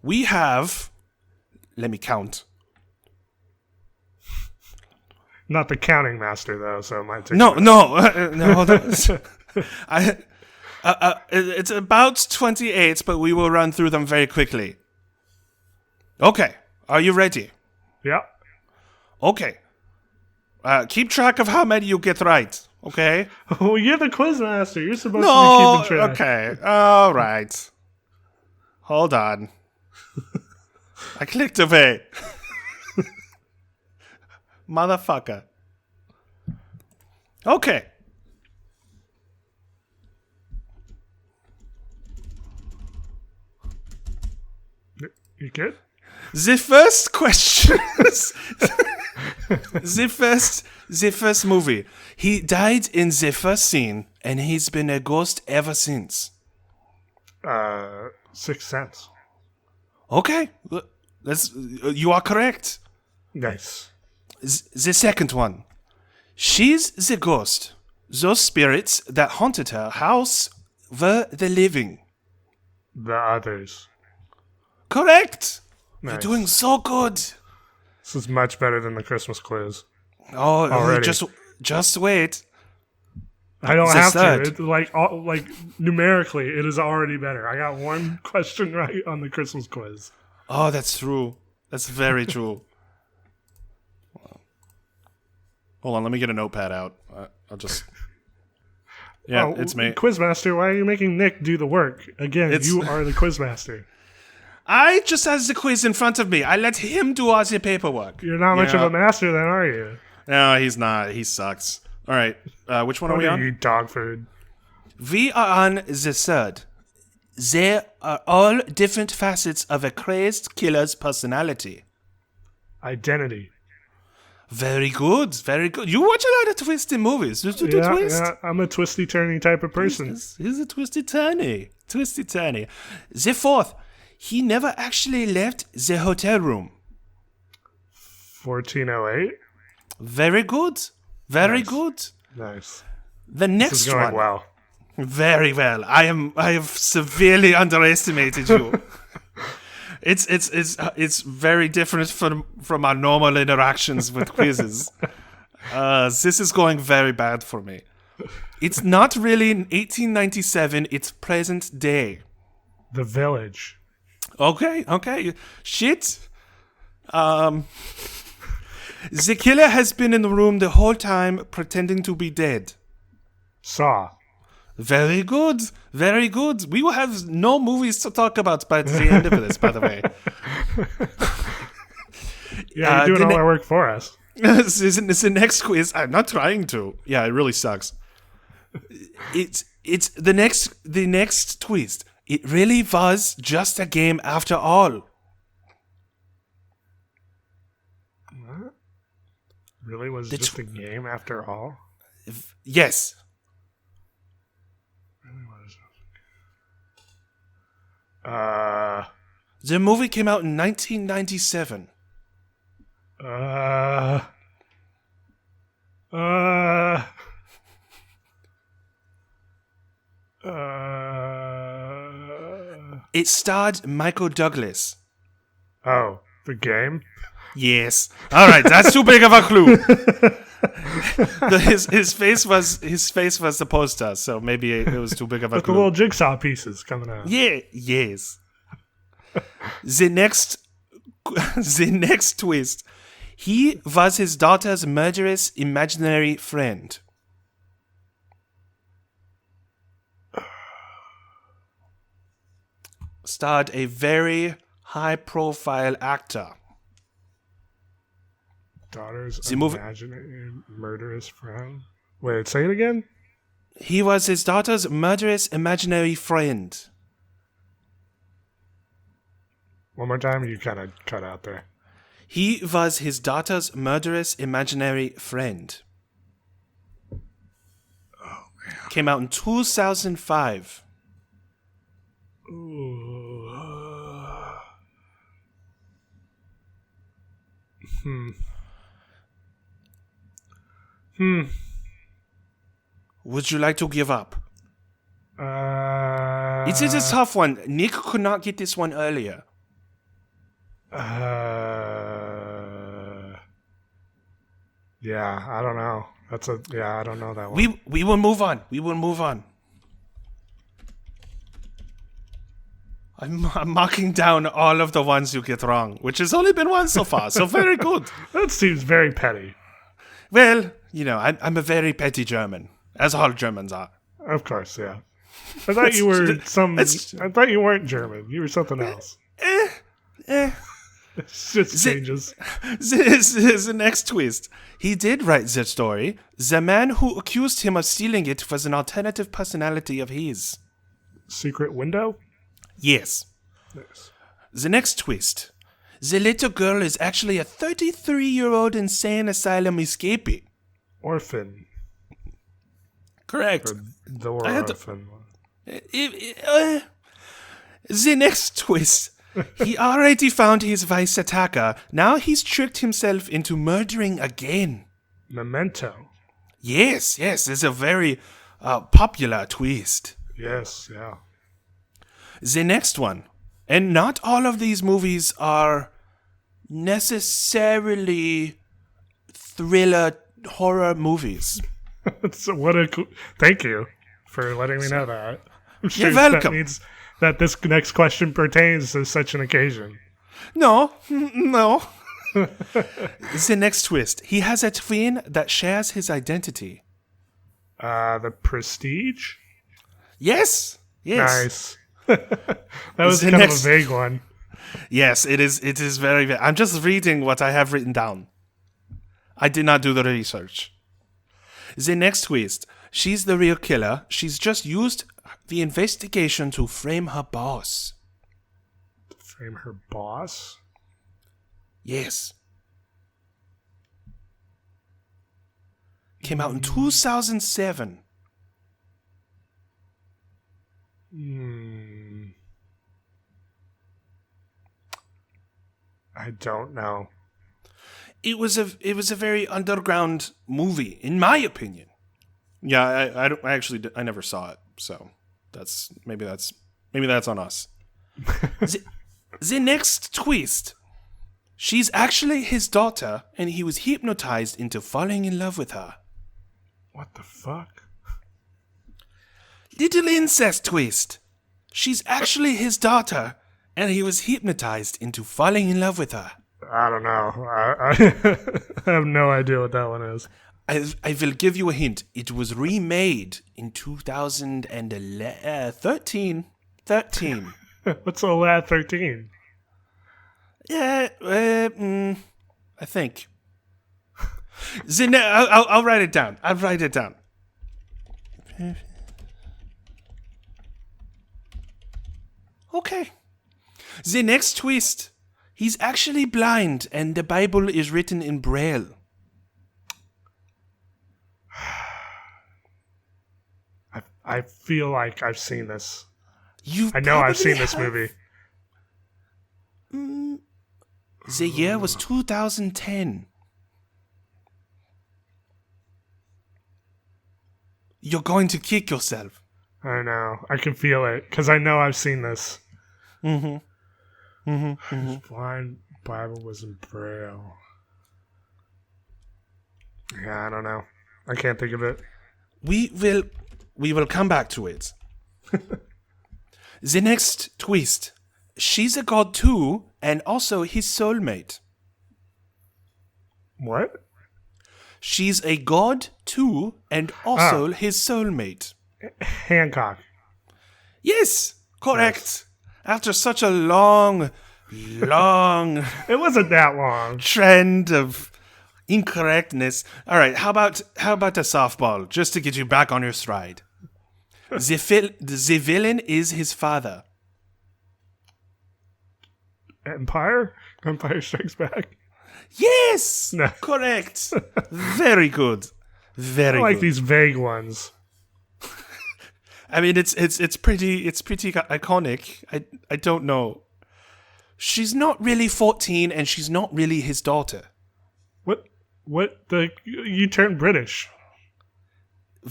We have... Let me count. Not the counting master, though, so it might take... No. It's about 28, but we will run through them very quickly. Okay. Are you ready? Yeah. Okay. Keep track of how many you get right, okay? Oh, you're the quiz master. You're supposed to No, be keeping track. okay. All right. Hold on. I clicked away. Motherfucker. Okay. You good? The first question. the first movie. He died in the first scene, and he's been a ghost ever since. Sixth Sense. Okay, you are correct. Nice. The second one. She's the ghost. Those spirits that haunted her house were the living. The Others. Correct. Nice. You're doing so good. This is much better than the Christmas quiz. Oh, Already. just wait. I don't The have third. to. Like numerically, it is already better. I got one question right on the Christmas quiz. Oh, that's true. That's very true. Hold on, let me get a notepad out. I'll just... Yeah, Oh, it's me. Quizmaster, why are you making Nick do the work? Again, you are the Quizmaster. I just has the quiz in front of me. I let him do all the paperwork. You're not much of a master then, are you? No, he's not. He sucks. All right. Which one are we on? You dog food. We are on the third. They are all different facets of a crazed killer's personality. Identity. Very good. Very good. You watch a lot of Twistin movies. Did you do Twist? Yeah, I'm a twisty-turny type of person. He's a twisty-turny. Twisty-turny. The fourth. He never actually left the hotel room. 1408. Very good. Very Nice. good. Nice. The This next is going one. well. Very well. I have severely underestimated you. It's very different from our normal interactions with quizzes. This is going very bad for me. It's not really in 1897. It's present day. The Village. Okay. Shit. The killer has been in the room the whole time pretending to be dead. Saw. Very good. Very good. We will have no movies to talk about by the end of this, by the way. Yeah, you're doing all our work for us. This is the next quiz. I'm not trying to. Yeah, it really sucks. It's the next twist. It really was just a game after all. What? Really was just a game after all? Yes. Really was. The movie came out in 1997. It starred Michael Douglas. Oh, the game? Yes. All right, that's too big of a clue. His face was the poster, so maybe it was too big of a With the clue. little jigsaw pieces coming out. Yeah. Yes. The next twist. He was his daughter's murderous imaginary friend. Starred a very high-profile actor. Daughter's movie- imaginary murderous friend. Wait, say it again? He was his daughter's murderous imaginary friend. One more time, you kind of cut out there. He was his daughter's murderous imaginary friend. Oh, man. Came out in 2005. Ooh. Would you like to give up? It's a tough one. Nick could not get this one earlier. Yeah, I don't know. I don't know that one. We will move on. We will move on. I'm marking down all of the ones you get wrong, which has only been one so far. So very good. That seems very petty. Well, I'm a very petty German, as all Germans are. Of course, yeah. I thought you were I thought you weren't German. You were something else. It just changes. The next twist. He did write the story. The man who accused him of stealing it was an alternative personality of his. Secret window? Yes. Yes. The next twist. The little girl is actually a 33-year-old insane asylum escapee. Orphan. Correct. The orphan. The next twist. He already found his vice attacker. Now he's tricked himself into murdering again. Memento. Yes, it's a very popular twist. Yes, yeah. The next one. And not all of these movies are necessarily thriller horror movies. Thank you for letting me know that. I'm sure You're welcome. That means that this next question pertains to such an occasion. No. The next twist. He has a twin that shares his identity. The Prestige? Yes. Nice. That was kind of a vague one. Yes, it is very vague. I'm just reading what I have written down. I did not do the research. The next twist. She's the real killer. She's just used the investigation to frame her boss. Frame her boss? Yes. Came out in 2007. I don't know. It was a very underground movie, in my opinion. Yeah, I never saw it, so maybe that's on us. The next twist. She's actually his daughter, and he was hypnotized into falling in love with her. What the fuck? Little incest twist. She's actually his daughter, and he was hypnotized into falling in love with her. I don't know. I have no idea what that one is. I will give you a hint. It was remade in 2013. What's all that 13? Yeah, I think. I'll write it down. Okay. The next twist. He's actually blind, and the Bible is written in Braille. I feel like I've seen this. I know I've seen this movie. The year was 2010. You're going to kick yourself. I know. I can feel it, because I know I've seen this. Blind Bible was in Braille. Yeah, I don't know. I can't think of it. We will come back to it. The next twist. She's a god too, and also his soulmate. What? She's a god too, and also his soulmate. Hancock. Yes, correct. Nice. After such a long it wasn't that long trend of incorrectness. All right, how about a softball just to get you back on your stride? The villain is his father. Empire Strikes Back. Yes, no. Correct. Very good. Very. I like good. These vague ones. I mean, it's pretty iconic. I don't know. She's not really 14, and she's not really his daughter. What? You turned British.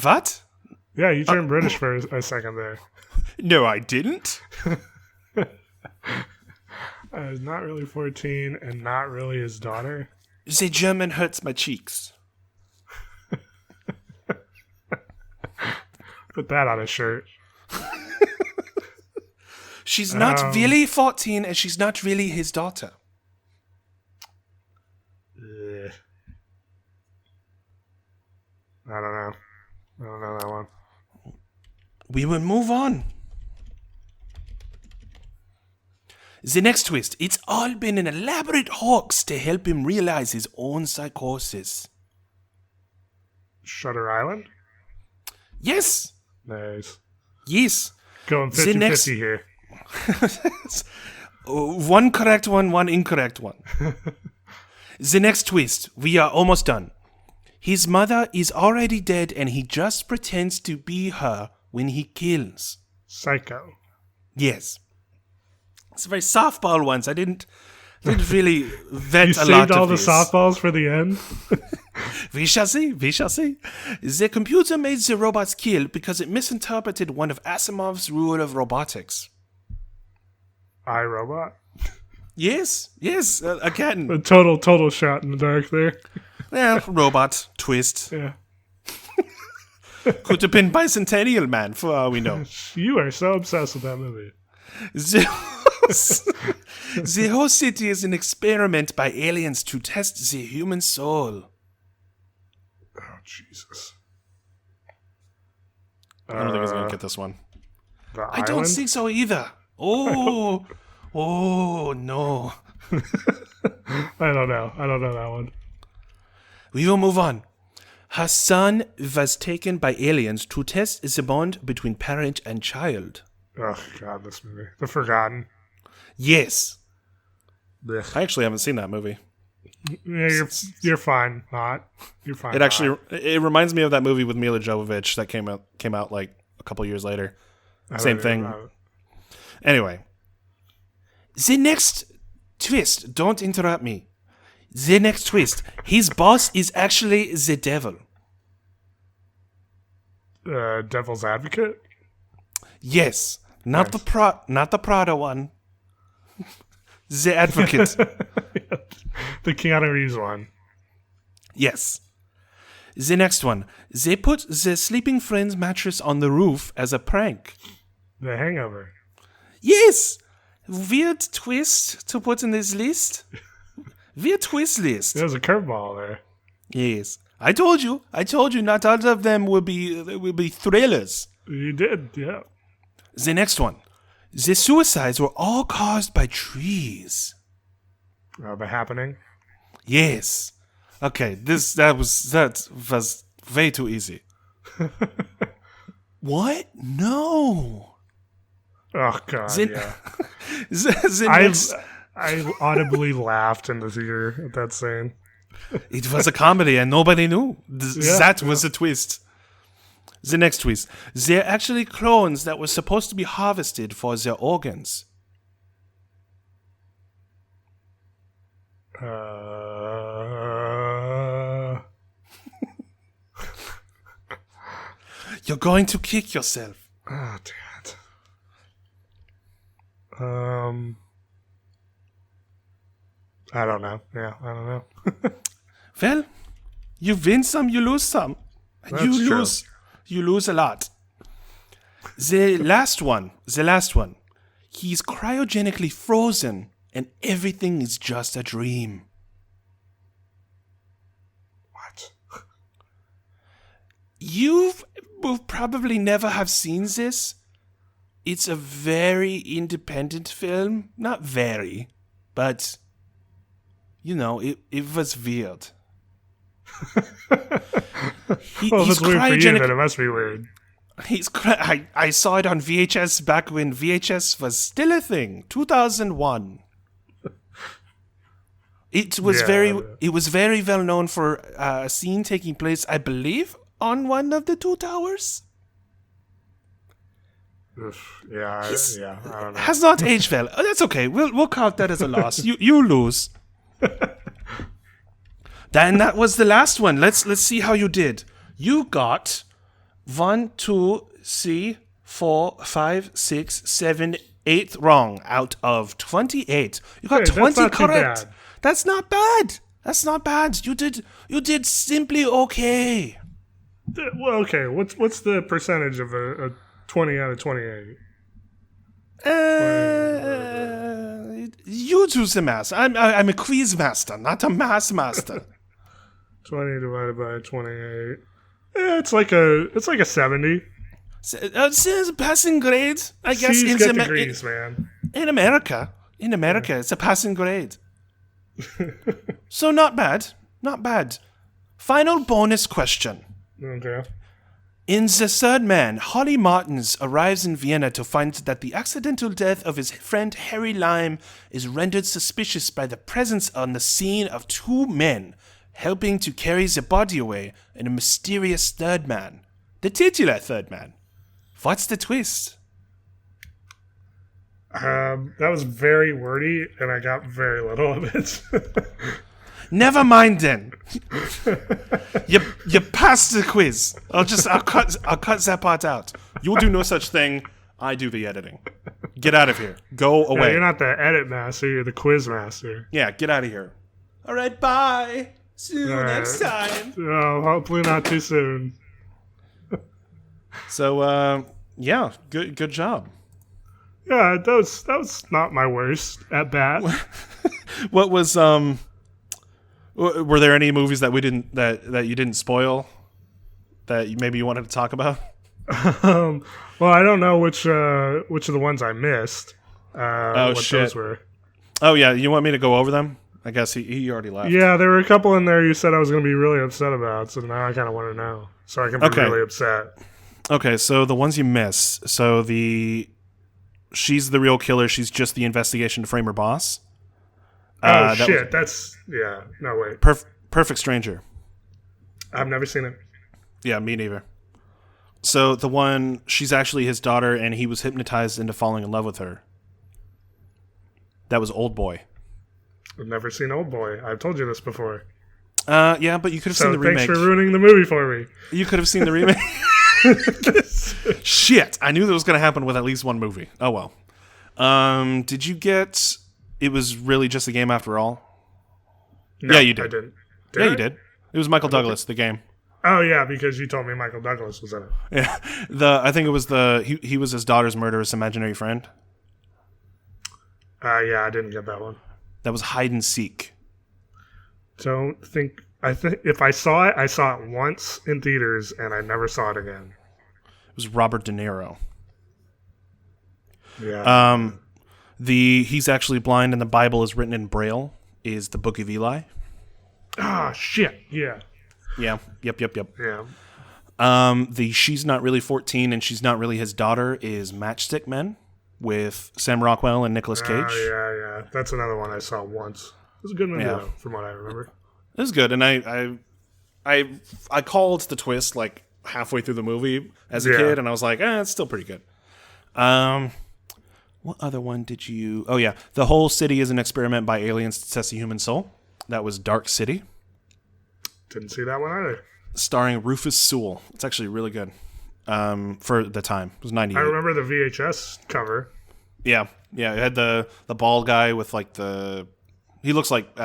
What? Yeah, you turned British for a second there. No, I didn't. Not really 14, and not really his daughter. The German hurts my cheeks. Put that on a shirt. She's not really 14, and she's not really his daughter. We will move on. The next twist. It's all been an elaborate hoax to help him realize his own psychosis. Shutter Island? Yes. Nice. Yes. Going 50-50 here. One correct one, one incorrect one. The next twist. We are almost done. His mother is already dead and he just pretends to be her when he kills. Psycho. Yes. It's a very softball ones. I didn't really vet you a lot of these. saved all the softballs for the end? We shall see. We shall see. The computer made the robots kill because it misinterpreted one of Asimov's rule of robotics. iRobot? Yes. Again. A total shot in the dark there. Well, robot, twist. Yeah. Could have been Bicentennial Man, for all we know. You are so obsessed with that movie. The whole city is an experiment by aliens to test the human soul. Oh, Jesus. I don't think I was going to get this one. I don't think so either. Oh, no. I don't know that one. We will move on. Her son was taken by aliens to test the bond between parent and child. Oh, God, this movie. The Forgotten. Yes. Ugh. I actually haven't seen that movie. Yeah, you're fine. You're fine. It actually it reminds me of that movie with Mila Jovovich that came out like a couple years later. Same thing. Anyway, the next twist. Don't interrupt me. The next twist. His boss is actually the devil. Devil's Advocate. Yes, not the Prada one. The Advocate. The Keanu Reeves one. Yes. The next one. They put the sleeping friend's mattress on the roof as a prank. The Hangover. Yes. Weird twist to put in this list. Weird twist list. There's a curveball there. Yes. I told you not all of them will be thrillers. You did, yeah. The next one. The suicides were all caused by trees. The Happening. Yes. Okay, that was way too easy. What? No. Oh God, yeah. I audibly laughed in the theater at that scene. It was a comedy and nobody knew. That was a twist. The next twist. They're actually clones that were supposed to be harvested for their organs. You're going to kick yourself. Oh, damn it. I don't know. Yeah, I don't know. Well, you win some, you lose some. That's true. You lose a lot. The last one. He's cryogenically frozen and everything is just a dream. What? You will probably never have seen this. It's a very independent film. Not very, but, you know, it was weird. Well, if it's weird for you, then it must be weird. I saw it on VHS back when VHS was still a thing, 2001. It was very well known for a scene taking place, I believe, on one of the two towers. Yeah, I don't know. Has not aged well. Oh, that's okay. We'll count that as a loss. You lose. Then that was the last one. Let's see how you did. You got 1, 2, 3, 4, 5, 6, 7, 8 wrong out of 28. You got 20 correct. That's not bad. That's not bad. You did simply okay. Well, okay. What's the percentage of a 20 out of 28? You do the math. I'm a quiz master, not a math master. 20 divided by 28. It's like a 70. It's a passing grade, I guess. C's get degrees, man. In America, it's a passing grade. So not bad. Final bonus question. Okay. In The Third Man, Holly Martins arrives in Vienna to find that the accidental death of his friend Harry Lime is rendered suspicious by the presence on the scene of two men helping to carry the body away in a mysterious third man. The titular third man. What's the twist? That was very wordy, and I got very little of it. Never mind then. You passed the quiz. I'll cut that part out. You'll do no such thing. I do the editing. Get out of here. Go away. No, you're not the edit master. You're the quiz master. Yeah, get out of here. All right, bye. See you next time. Oh, hopefully not too soon. So, yeah, good job. Yeah, that was not my worst at bat. What was were there any movies that we didn't that you didn't spoil that maybe you wanted to talk about? Well, I don't know which of the ones I missed. What shit. Those were. Oh yeah, you want me to go over them? I guess he already left. Yeah, there were a couple in there you said I was going to be really upset about, so now I kind of want to know, so I can be really upset. Okay, so the ones you missed. So she's the real killer. She's just the investigation to frame her boss. Shit! No, wait. Perfect Stranger. I've never seen it. Yeah, me neither. So the one, she's actually his daughter, and he was hypnotized into falling in love with her. That was Old Boy. I've never seen Old Boy. I've told you this before. Yeah, but you could have seen the remake. Thanks for ruining the movie for me. You could have seen the remake. Shit, I knew that was going to happen with at least one movie. Oh well. Did you get? It was really just a game after all. No, yeah, you did. I didn't. You did. It was Michael Douglas, the game. Oh yeah, because you told me Michael Douglas was in it. Yeah, I think it was he was his daughter's murderous imaginary friend. Yeah, I didn't get that one. That was Hide and Seek. I think if I saw it once in theaters, and I never saw it again. It was Robert De Niro. Yeah. He's actually blind, and the Bible is written in Braille. Is the Book of Eli? Ah, shit. Yeah. Yeah. Yep. Yeah. The She's Not Really 14 and She's Not Really His Daughter is Matchstick Men with Sam Rockwell and Nicolas Cage. Oh, yeah. That's another one I saw once. It was a good movie, though, from what I remember. It was good, and I called the twist like halfway through the movie as a kid, and I was like, it's still pretty good. What other one did you... Oh, yeah. The Whole City is an Experiment by Aliens to Test the Human Soul. That was Dark City. Didn't see that one either. Starring Rufus Sewell. It's actually really good for the time. It was 98. I remember the VHS cover. Yeah. It had the bald guy with like the... He looks like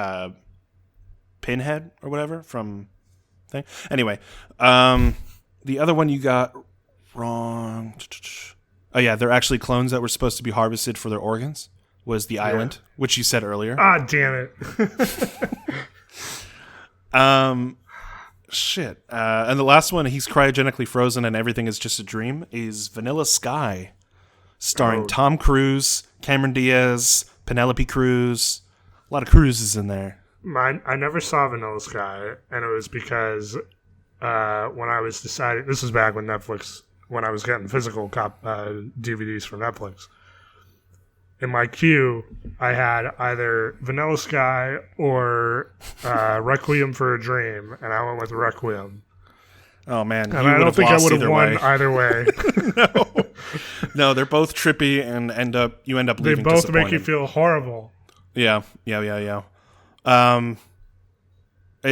Pinhead or whatever from thing. Anyway, the other one you got wrong... Oh, yeah, they're actually clones that were supposed to be harvested for their organs, was The Island, which you said earlier. Ah, damn it. Shit. And the last one, he's cryogenically frozen and everything is just a dream, is Vanilla Sky, starring Tom Cruise, Cameron Diaz, Penelope Cruz. A lot of Cruzes in there. I never saw Vanilla Sky, and it was because when I was deciding... This was back when I was getting physical DVDs from Netflix. In my queue, I had either Vanilla Sky or Requiem for a Dream, and I went with Requiem. Oh, man. And I don't think I would have won either way. No, they're both trippy and you end up leaving disappointed. They both make you feel horrible. Yeah. It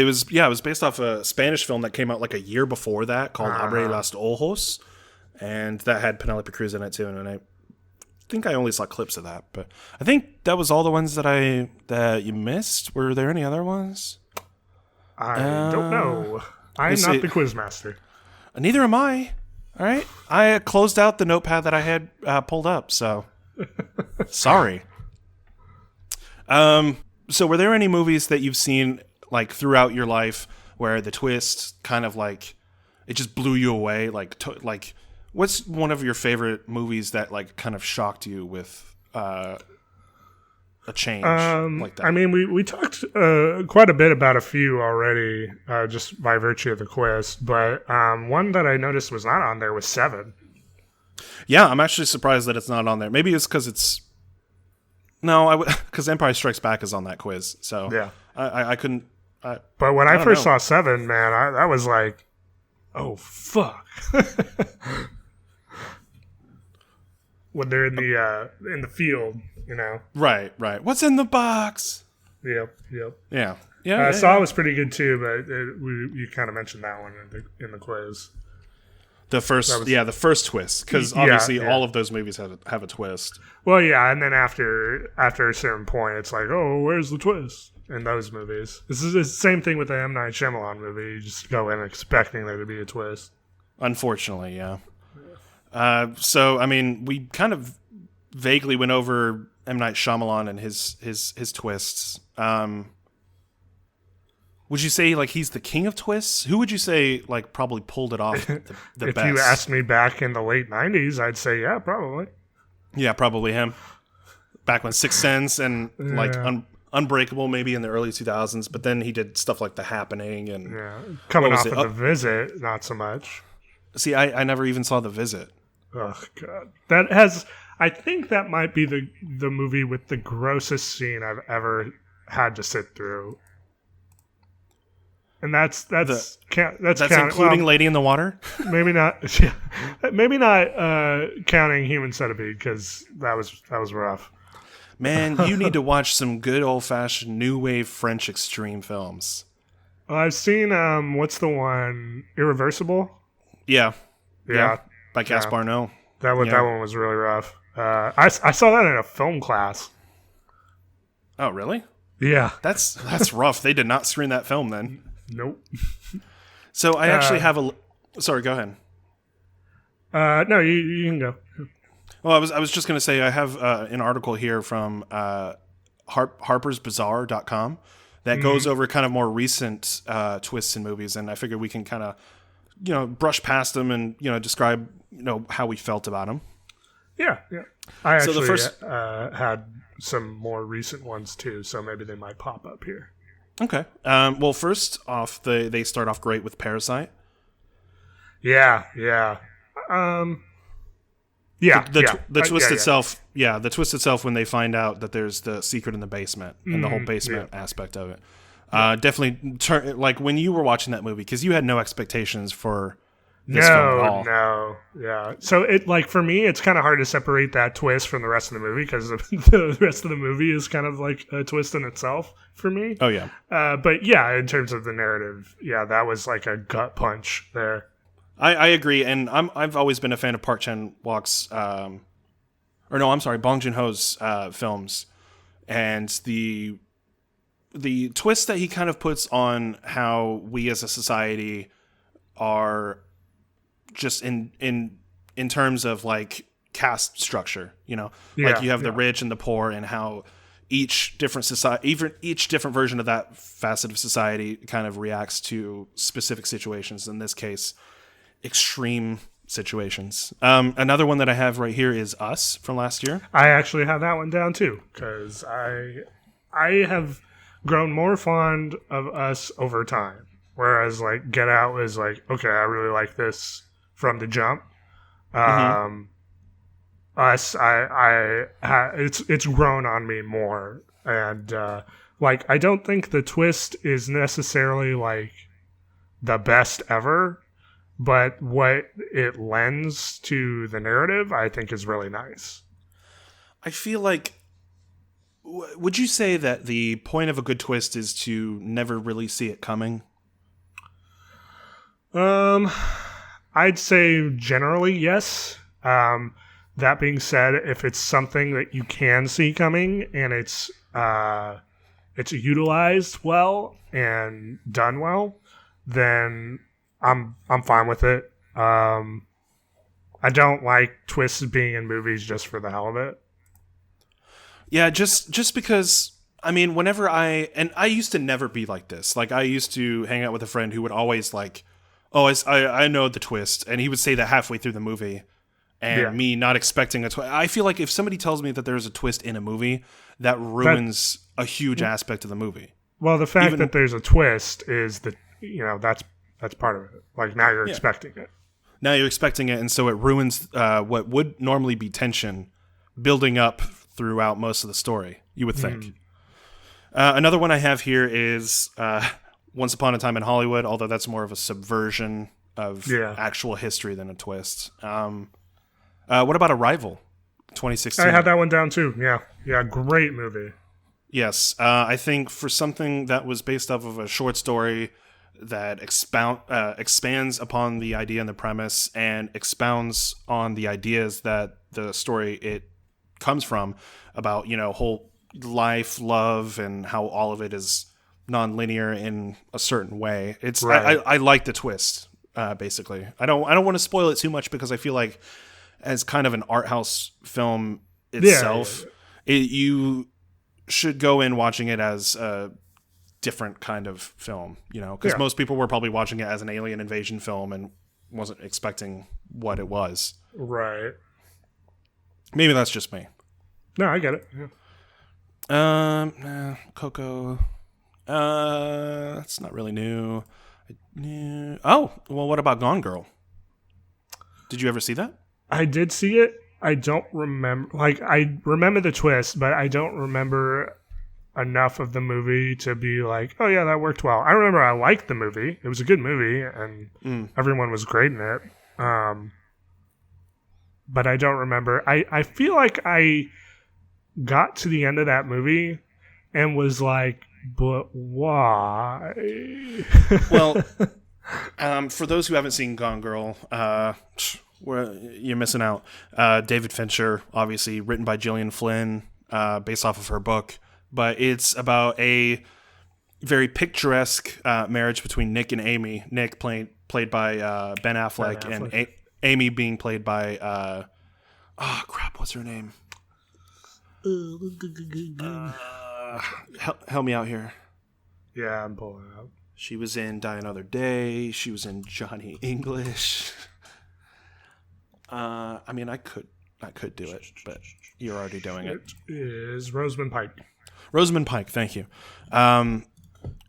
was based off a Spanish film that came out like a year before that called Abre las Ojos. And that had Penelope Cruz in it too, and I think I only saw clips of that. But I think that was all the ones that you missed. Were there any other ones? I don't know. I'm not the quiz master. Neither am I. All right, I closed out the notepad that I had pulled up. So sorry. So were there any movies that you've seen like throughout your life where the twist kind of like it just blew you away, like What's one of your favorite movies that like kind of shocked you with a change like that? I mean, we talked quite a bit about a few already, just by virtue of the quiz. But one that I noticed was not on there was Seven. Yeah, I'm actually surprised that it's not on there. Maybe it's because it's because Empire Strikes Back is on that quiz. So Yeah. I couldn't. But when I first saw Seven, man, I was like, oh fuck. When they're in the field, you know. Right. What's in the box? Yep. Yeah. Saw was pretty good too, but you kind of mentioned that one in the quiz. The first twist, because obviously all of those movies have a twist. Well, yeah, and then after a certain point, it's like, oh, where's the twist in those movies? This is the same thing with the M. Night Shyamalan movie. You just go in expecting there to be a twist. Unfortunately, yeah. So, I mean, we kind of vaguely went over M. Night Shyamalan and his twists. Would you say like he's the king of twists? Who would you say like probably pulled it off the if best? You asked me back in the late 90s, I'd say yeah, probably. Yeah, probably him. Back when Sixth Sense and like Unbreakable maybe in the early 2000s, but then he did stuff like The Happening and coming off of The Visit, not so much. See, I never even saw The Visit. Oh god, I think that might be the movie with the grossest scene I've ever had to sit through. And that's including Lady in the Water. Maybe not. Yeah, maybe not counting Human Centipede because that was rough. Man, you need to watch some good old fashioned new wave French extreme films. Well, I've seen what's the one Irreversible? Yeah, by Gaspar Noé. That one was really rough. I saw that in a film class. Oh, really? Yeah, that's rough. They did not screen that film then. Nope. So I actually have a. Sorry, go ahead. No, you can go. Well, I was just going to say I have an article here from Harper'sBazaar.com that goes over kind of more recent twists in movies, and I figured we can kind of brush past them and describe how we felt about them. Yeah. I actually had some more recent ones too, so maybe they might pop up here. Okay. Well, first off, they start off great with Parasite. Yeah. The twist itself. Yeah, the twist itself when they find out that there's the secret in the basement and the whole basement aspect of it. Definitely like when you were watching that movie because you had no expectations for this film at all. No. Yeah. So it like for me, it's kind of hard to separate that twist from the rest of the movie because the rest of the movie is kind of like a twist in itself for me. Oh yeah. But yeah, in terms of the narrative, that was like a gut punch there. I agree, and I've always been a fan of Park Chan-wook's, Bong Joon-ho's films, and the twist that he kind of puts on how we as a society are just in terms of like caste structure, like you have the rich and the poor, and how each different society, even each different version of that facet of society, kind of reacts to specific situations. In this case, extreme situations. Another one that I have right here is Us from last year. I actually have that one down too because I have grown more fond of Us over time. Whereas like Get Out was like, okay, I really like this from the jump. Us, it's grown on me more, and like I don't think the twist is necessarily like the best ever. But what it lends to the narrative, I think, is really nice. I feel like, would you say that the point of a good twist is to never really see it coming? I'd say generally yes. That being said, if it's something that you can see coming and it's utilized well and done well, then I'm fine with it. I don't like twists being in movies just for the hell of it. Yeah, just because, I mean, whenever I used to never be like this. Like, I used to hang out with a friend who would always, like, Oh, I know the twist, and he would say that halfway through the movie, and me not expecting a twist. I feel like if somebody tells me that there's a twist in a movie, that ruins a huge aspect of the movie. Well, the fact that there's a twist is that that's part of it. Like now you're expecting it. Now you're expecting it, and so it ruins what would normally be tension building up throughout most of the story, you would think. Another one I have here is Once Upon a Time in Hollywood, although that's more of a subversion of actual history than a twist. What about Arrival, 2016? I had that one down too. Yeah, great movie. Yes, I think for something that was based off of a short story that expands upon the idea and the premise and expounds on the ideas that the story it comes from about, whole life, love, and how all of it is non-linear in a certain way. It's right. I like the twist, basically. I don't want to spoil it too much because I feel like as kind of an art house film itself, you should go in watching it as a different kind of film, because most people were probably watching it as an alien invasion film and wasn't expecting what it was. Right. Maybe that's just me. No, I get it. Yeah. Coco. That's not really new. Oh, well, what about Gone Girl? Did you ever see that? I did see it. I don't remember. Like, I remember the twist, but I don't remember enough of the movie to be like, oh yeah, that worked well. I remember I liked the movie. It was a good movie, and everyone was great in it. But I don't remember. I feel like I got to the end of that movie and was like, but why? Well, for those who haven't seen Gone Girl, you're missing out. David Fincher, obviously written by Gillian Flynn, based off of her book. But it's about a very picturesque marriage between Nick and Amy. Nick played by Ben Affleck, and Amy being played by what's her name? Help me out here. Yeah, I'm pulling it up. She was in Die Another Day. She was in Johnny English. I mean, I could do it, but you're already doing it. It is Rosamund Pike. Rosamund Pike, thank you.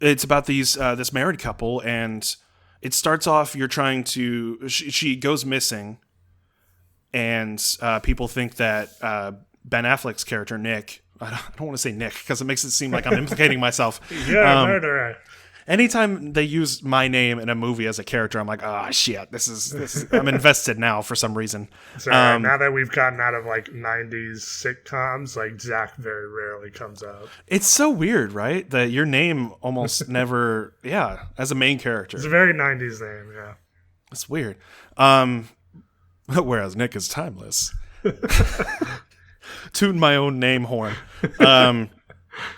It's about this married couple, and it starts off. You're trying to. She goes missing, and people think that Ben Affleck's character Nick. I don't want to say Nick because it makes it seem like I'm implicating myself. Murderer. Anytime they use my name in a movie as a character, I'm like, oh shit, this is I'm invested now for some reason. So now that we've gotten out of like 90s sitcoms, like Zach very rarely comes up. It's so weird, right? That your name almost never, as a main character. It's a very 90s name, yeah. It's weird. Whereas Nick is timeless. Tune my own name horn.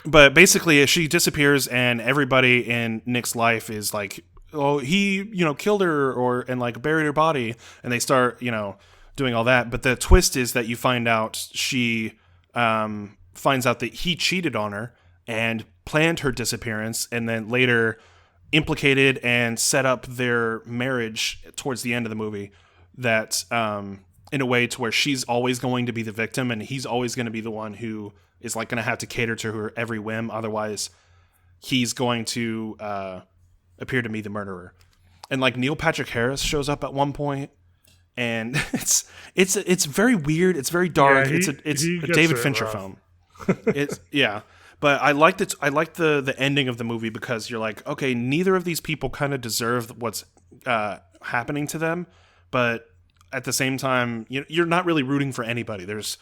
But basically, she disappears, and everybody in Nick's life is like, "Oh, he, killed her, and like buried her body," and they start, doing all that. But the twist is that you find out she finds out that he cheated on her and planned her disappearance, and then later implicated and set up their marriage towards the end of the movie. That in a way to where she's always going to be the victim, and he's always going to be the one who is like going to have to cater to her every whim. Otherwise, he's going to appear to be the murderer. And like Neil Patrick Harris shows up at one point, and it's very weird. It's very dark. Yeah, it's a David Fincher film. But I liked it. I liked the ending of the movie because you're like, okay, neither of these people kind of deserve what's happening to them, but at the same time, you're not really rooting for anybody. There's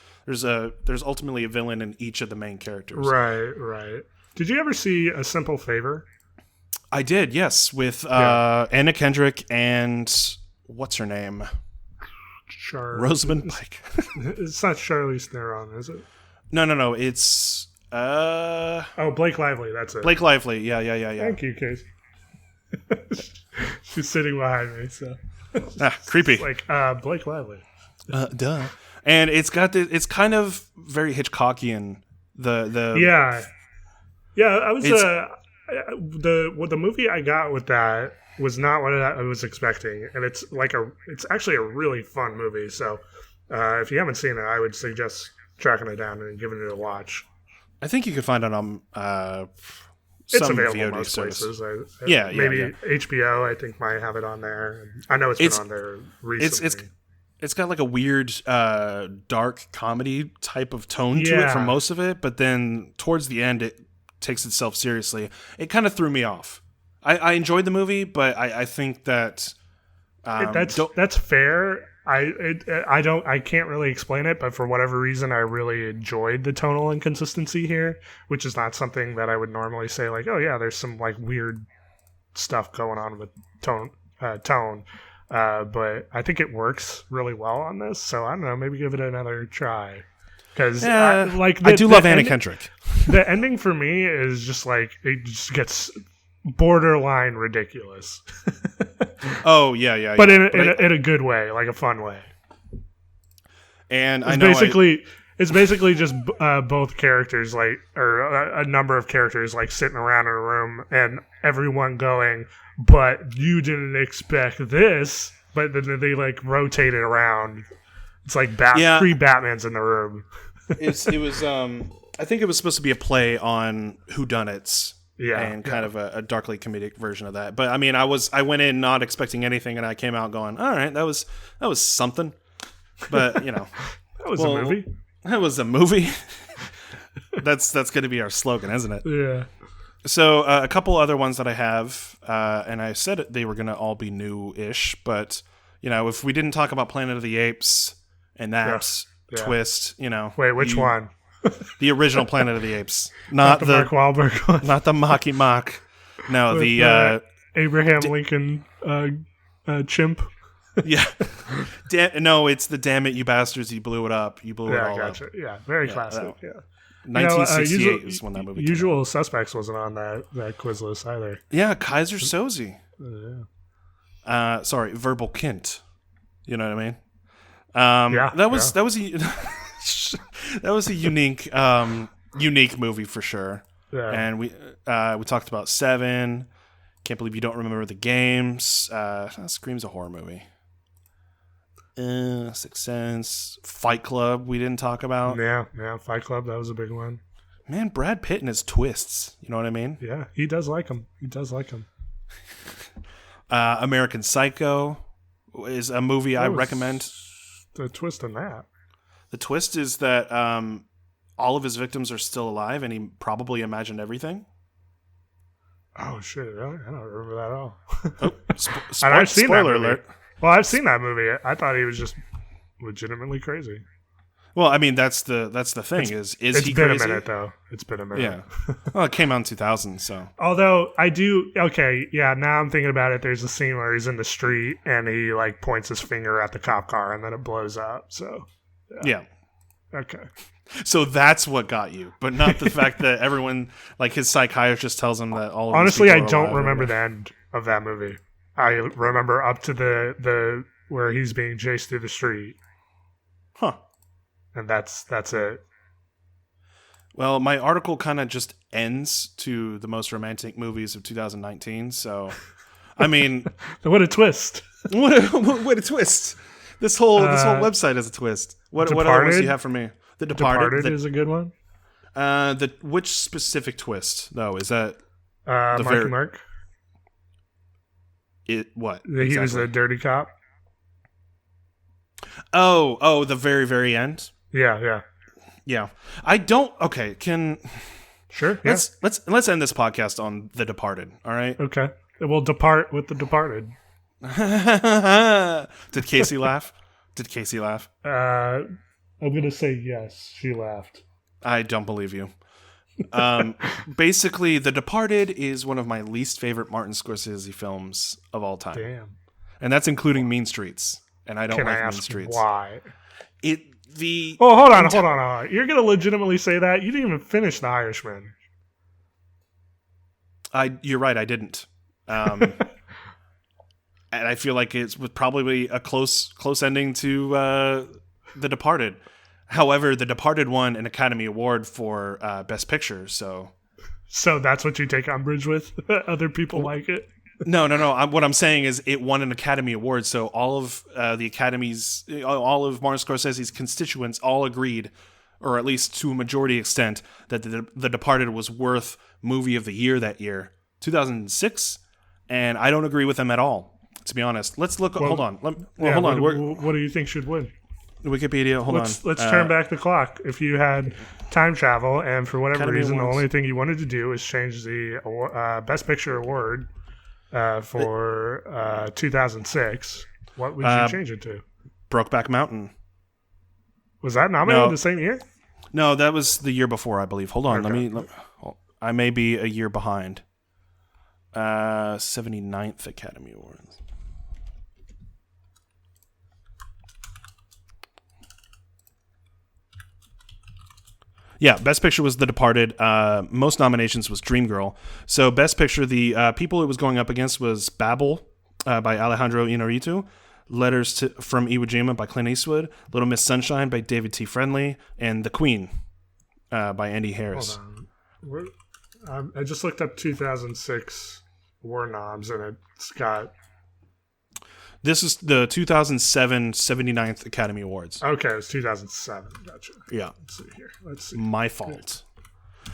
ultimately a villain in each of the main characters. Right. Did you ever see A Simple Favor? I did, yes, with Anna Kendrick and what's her name? Rosamund Pike. It's not Charlize Theron, is it? No. It's Blake Lively. That's it. Blake Lively. Yeah. Thank you, Casey. She's sitting behind me, so. Creepy. Like Blake Lively. Duh. And it's got it's kind of very Hitchcockian. The yeah. I was the movie I got with that was not what I was expecting, and it's actually a really fun movie. So if you haven't seen it, I would suggest tracking it down and giving it a watch. I think you could find it on it's some available VOD most service. places. Maybe HBO I think might have it on there. I know it's been on there recently. It's got like a weird dark comedy type of tone to it for most of it, but then towards the end it takes itself seriously. It kind of threw me off. I enjoyed the movie, but I think that that's fair. I can't really explain it, but for whatever reason I really enjoyed the tonal inconsistency here, which is not something that I would normally say like, oh yeah, there's some like weird stuff going on with tone. But I think it works really well on this, so I don't know, maybe give it another try. Because I do love Anna Kendrick. The ending for me is just like it just gets borderline ridiculous. Oh yeah. But in a good way, like a fun way. And it's basically just both characters, like, or a number of characters, like sitting around in a room, and everyone going, "But you didn't expect this." But then they like rotate it around. It's like three Batmans in the room. It was. I think it was supposed to be a play on whodunits. Yeah, and kind of a darkly comedic version of that. But I mean, I went in not expecting anything, and I came out going, "All right, that was something." But you know, that was a movie. That was a movie. That's going to be our slogan, isn't it? Yeah. So a couple other ones that I have, and I said they were going to all be new-ish, but you know, if we didn't talk about Planet of the Apes and that's Twist, you know, wait, which one? The original Planet of the Apes, not the Mark Wahlberg one, not the Mocky Mock. No, the Abraham Lincoln chimp. Yeah, no, it's the "Damn it, you bastards! You blew it up! You blew it all up!" Yeah, very classic. Yeah, 1968 is when that movie. Usual Suspects wasn't on that quiz list either. Yeah, Kaiser Soze. Sorry, Verbal Kint. You know what I mean? That was a unique movie for sure. Yeah. And we talked about Seven. Can't believe you don't remember the games. That screams a horror movie. Sixth Sense, Fight Club. We didn't talk about. Yeah, Fight Club. That was a big one. Man, Brad Pitt and his twists. You know what I mean? Yeah, he does like them. American Psycho is a movie I recommend. The twist in that. The twist is that all of his victims are still alive, and he probably imagined everything. Oh shit! Really? I don't remember that at all. I've seen spoiler alert. Well, I've seen that movie. I thought he was just legitimately crazy. Well, I mean, that's the thing. Is he crazy? It's been a minute though. It's been a minute. Yeah. Well, it came out in 2000, so. Although I do, okay, yeah. Now I'm thinking about it. There's a scene where he's in the street and he like points his finger at the cop car and then it blows up. So. Yeah. Okay. So that's what got you, but not the fact that everyone, like his psychiatrist tells him that all of honestly, I don't remember the end of that movie. I remember up to the where he's being chased through the street. Huh. And that's it. Well, my article kind of just ends to the most romantic movies of 2019, so I mean, what a twist. What a twist. This whole website is a twist. What other ones do you have for me? The Departed is a good one. Which specific twist though? Is that Mark? What? He was a dirty cop. Oh, the very, very end. Yeah. I don't. Okay, sure. Yeah. Let's end this podcast on The Departed. All right. Okay. We'll depart with The Departed. Did Casey laugh? I'm gonna say yes. She laughed. I don't believe you. Basically, The Departed is one of my least favorite Martin Scorsese films of all time. Damn. And that's including Mean Streets. And I don't like Mean Streets. Why? Hold on. You're gonna legitimately say that? You didn't even finish The Irishman. You're right. I didn't. And I feel like it's probably a close ending to The Departed. However, The Departed won an Academy Award for Best Picture, so So that's what you take umbrage with? Other people like it? No. What I'm saying is it won an Academy Award, so all of the Academy's, all of Martin Scorsese's constituents all agreed, or at least to a majority extent, that The Departed was worth Movie of the Year that year, 2006, and I don't agree with them at all, to be honest. Let's look. Hold on. Hold on. What do you think should win? Wikipedia. Hold on. Let's turn back the clock. If you had time travel, and for whatever Academy reason, Awards. the only thing you wanted to do is change the Best Picture award for 2006, what would you change it to? Brokeback Mountain. Was that nominated the same year? No, that was the year before, I believe. Hold on. Okay. I may be a year behind. 79th Academy Awards. Yeah, Best Picture was The Departed. Most nominations was Dreamgirl. So Best Picture, the people it was going up against was Babel by Alejandro Inarritu, Letters from Iwo Jima by Clint Eastwood, Little Miss Sunshine by David T. Friendly, and The Queen by Andy Harris. Hold on. I just looked up 2006 war noms, and it's got... This is the 2007 79th Academy Awards. Okay, it was 2007. Gotcha. Yeah. Let's see here. Let's see. My fault.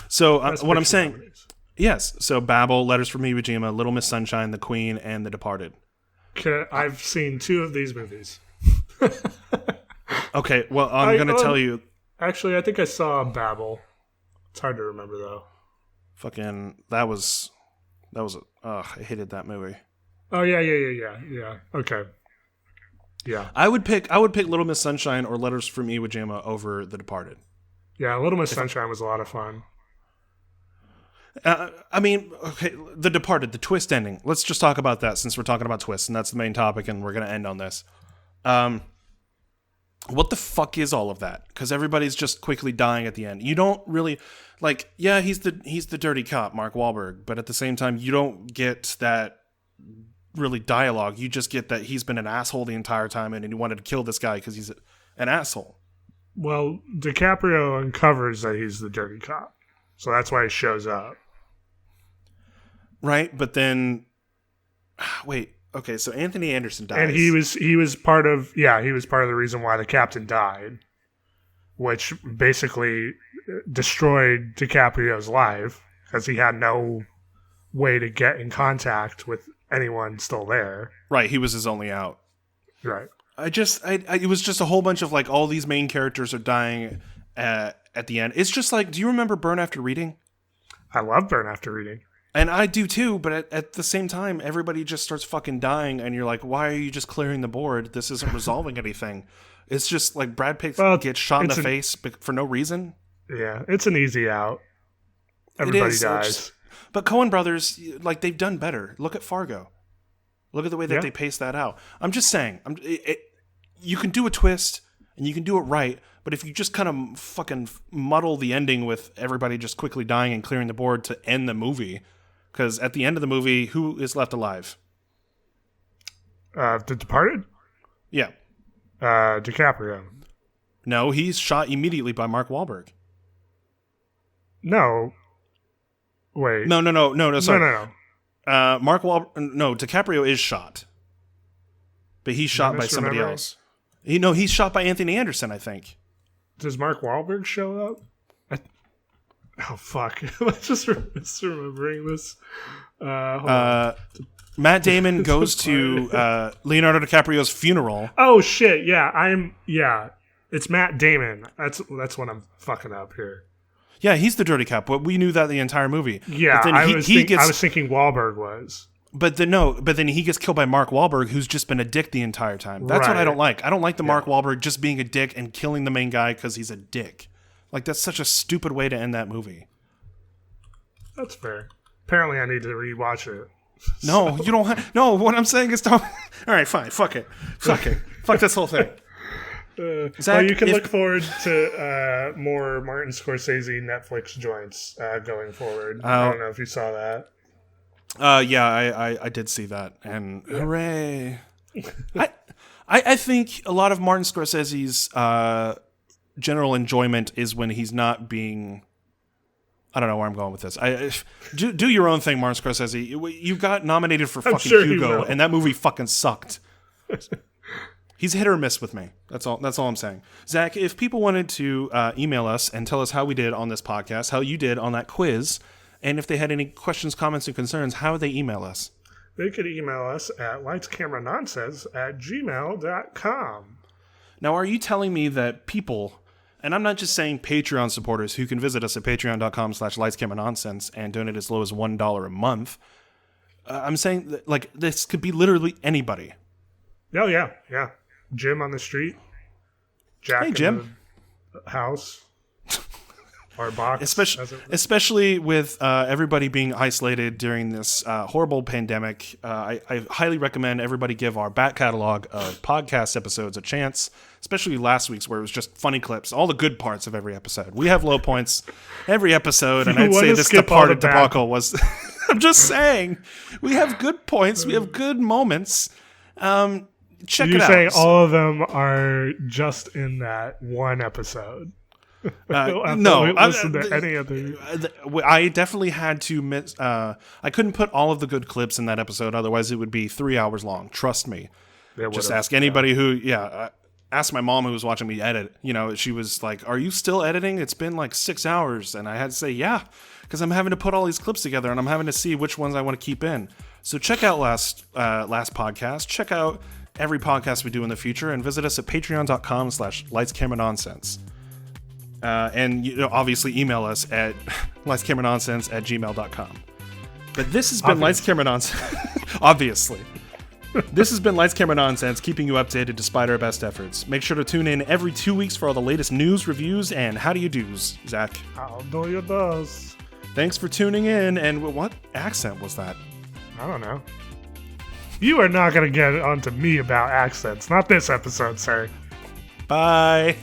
So what I'm saying... nominees. Yes. So Babel, Letters from Iwo Jima, Little Miss Sunshine, The Queen, and The Departed. Okay, I've seen 2 of these movies. Okay, well, I'm going to tell you... Actually, I think I saw Babel. It's hard to remember, though. Fucking... That was I hated that movie. Oh, yeah. Okay. Yeah. I would pick Little Miss Sunshine or Letters from Iwo Jima over The Departed. Yeah, Little Miss Sunshine was a lot of fun. I mean, okay, The Departed, the twist ending. Let's just talk about that since we're talking about twists, and that's the main topic, and we're going to end on this. What the fuck is all of that? Because everybody's just quickly dying at the end. You don't really... Like, yeah, he's the dirty cop, Mark Wahlberg, but at the same time, you don't get that really dialogue. You just get that he's been an asshole the entire time and he wanted to kill this guy because he's an asshole. Well, DiCaprio uncovers that he's the dirty cop, so that's why he shows up. Right, but then... Wait, okay, so Anthony Anderson dies. And he was part of the reason why the captain died, which basically destroyed DiCaprio's life because he had no way to get in contact with anyone still there. Right, he was his only out. Right. It was just a whole bunch of like all these main characters are dying at the end. It's just like, do you remember Burn After Reading? I love Burn After Reading. And I do too, but at the same time, everybody just starts fucking dying, and you're like, why are you just clearing the board? This isn't resolving anything. It's just like Brad Pitt gets shot in the face for no reason. Yeah, it's an easy out. Everybody dies. But Coen Brothers, like, they've done better. Look at Fargo. Look at the way that they pace that out. I'm just saying, you can do a twist, and you can do it right, but if you just kind of fucking muddle the ending with everybody just quickly dying and clearing the board to end the movie, because at the end of the movie, who is left alive? The Departed? Yeah. DiCaprio. No, he's shot immediately by Mark Wahlberg. No. Wait. No, sorry. No. Mark Wahlberg... No, DiCaprio is shot. But he's shot by somebody else. He's shot by Anthony Anderson, I think. Does Mark Wahlberg show up? Oh, fuck. Let's just remembering this. Matt Damon goes to Leonardo DiCaprio's funeral. Oh, shit. Yeah, it's Matt Damon. That's what I'm fucking up here. Yeah, he's the dirty cop, but we knew that the entire movie. Yeah, I was thinking Wahlberg was. But then he gets killed by Mark Wahlberg, who's just been a dick the entire time. That's what I don't like. I don't like the Mark Wahlberg just being a dick and killing the main guy because he's a dick. Like, that's such a stupid way to end that movie. That's fair. Apparently, I need to rewatch it. No, you don't. No, what I'm saying is, don't. All right, fine. Fuck it. Fuck this whole thing. Zach, you can look forward to more Martin Scorsese Netflix joints going forward. I don't know if you saw that. Yeah, I did see that, and hooray! I think a lot of Martin Scorsese's general enjoyment is when he's not being I don't know where I'm going with this. Do your own thing, Martin Scorsese. You got nominated for fucking sure Hugo, and that movie fucking sucked. He's hit or miss with me. That's all I'm saying. Zach, if people wanted to email us and tell us how we did on this podcast, how you did on that quiz, and if they had any questions, comments, and concerns, how would they email us? They could email us at lightscameranonsense@gmail.com. Now, are you telling me that people, and I'm not just saying Patreon supporters who can visit us at patreon.com/lightscameranonsense and donate as low as $1 a month, I'm saying that, like, this could be literally anybody. Oh, yeah. Jim on the street. Jack hey, Jim. in the house. Or box. Especially with everybody being isolated during this horrible pandemic, I highly recommend everybody give our back catalog of podcast episodes a chance, especially last week's where it was just funny clips, all the good parts of every episode. We have low points every episode, and I'd say this Departed debacle was... I'm just saying, we have good points, we have good moments. Check it out. You're saying all of them are just in that one episode? No, listen to any other. I definitely had to miss. I couldn't put all of the good clips in that episode, otherwise it would be 3 hours long. Trust me. Just ask anybody who. Ask my mom who was watching me edit. She was like, "Are you still editing? It's been like 6 hours," and I had to say, "Yeah," because I'm having to put all these clips together, and I'm having to see which ones I want to keep in. So check out last podcast. Check out every podcast we do in the future, and visit us at patreon.com/lightscameranonsense. And obviously email us at lightscameranonsense@gmail.com. But this has been Lights Camera Nonsense. Obviously. This has been Lights Camera Nonsense, keeping you updated despite our best efforts. Make sure to tune in every 2 weeks for all the latest news, reviews, and how do you do's, Zach? How do you does? Thanks for tuning in, and what accent was that? I don't know. You are not going to get onto me about accents. Not this episode, sir. Bye.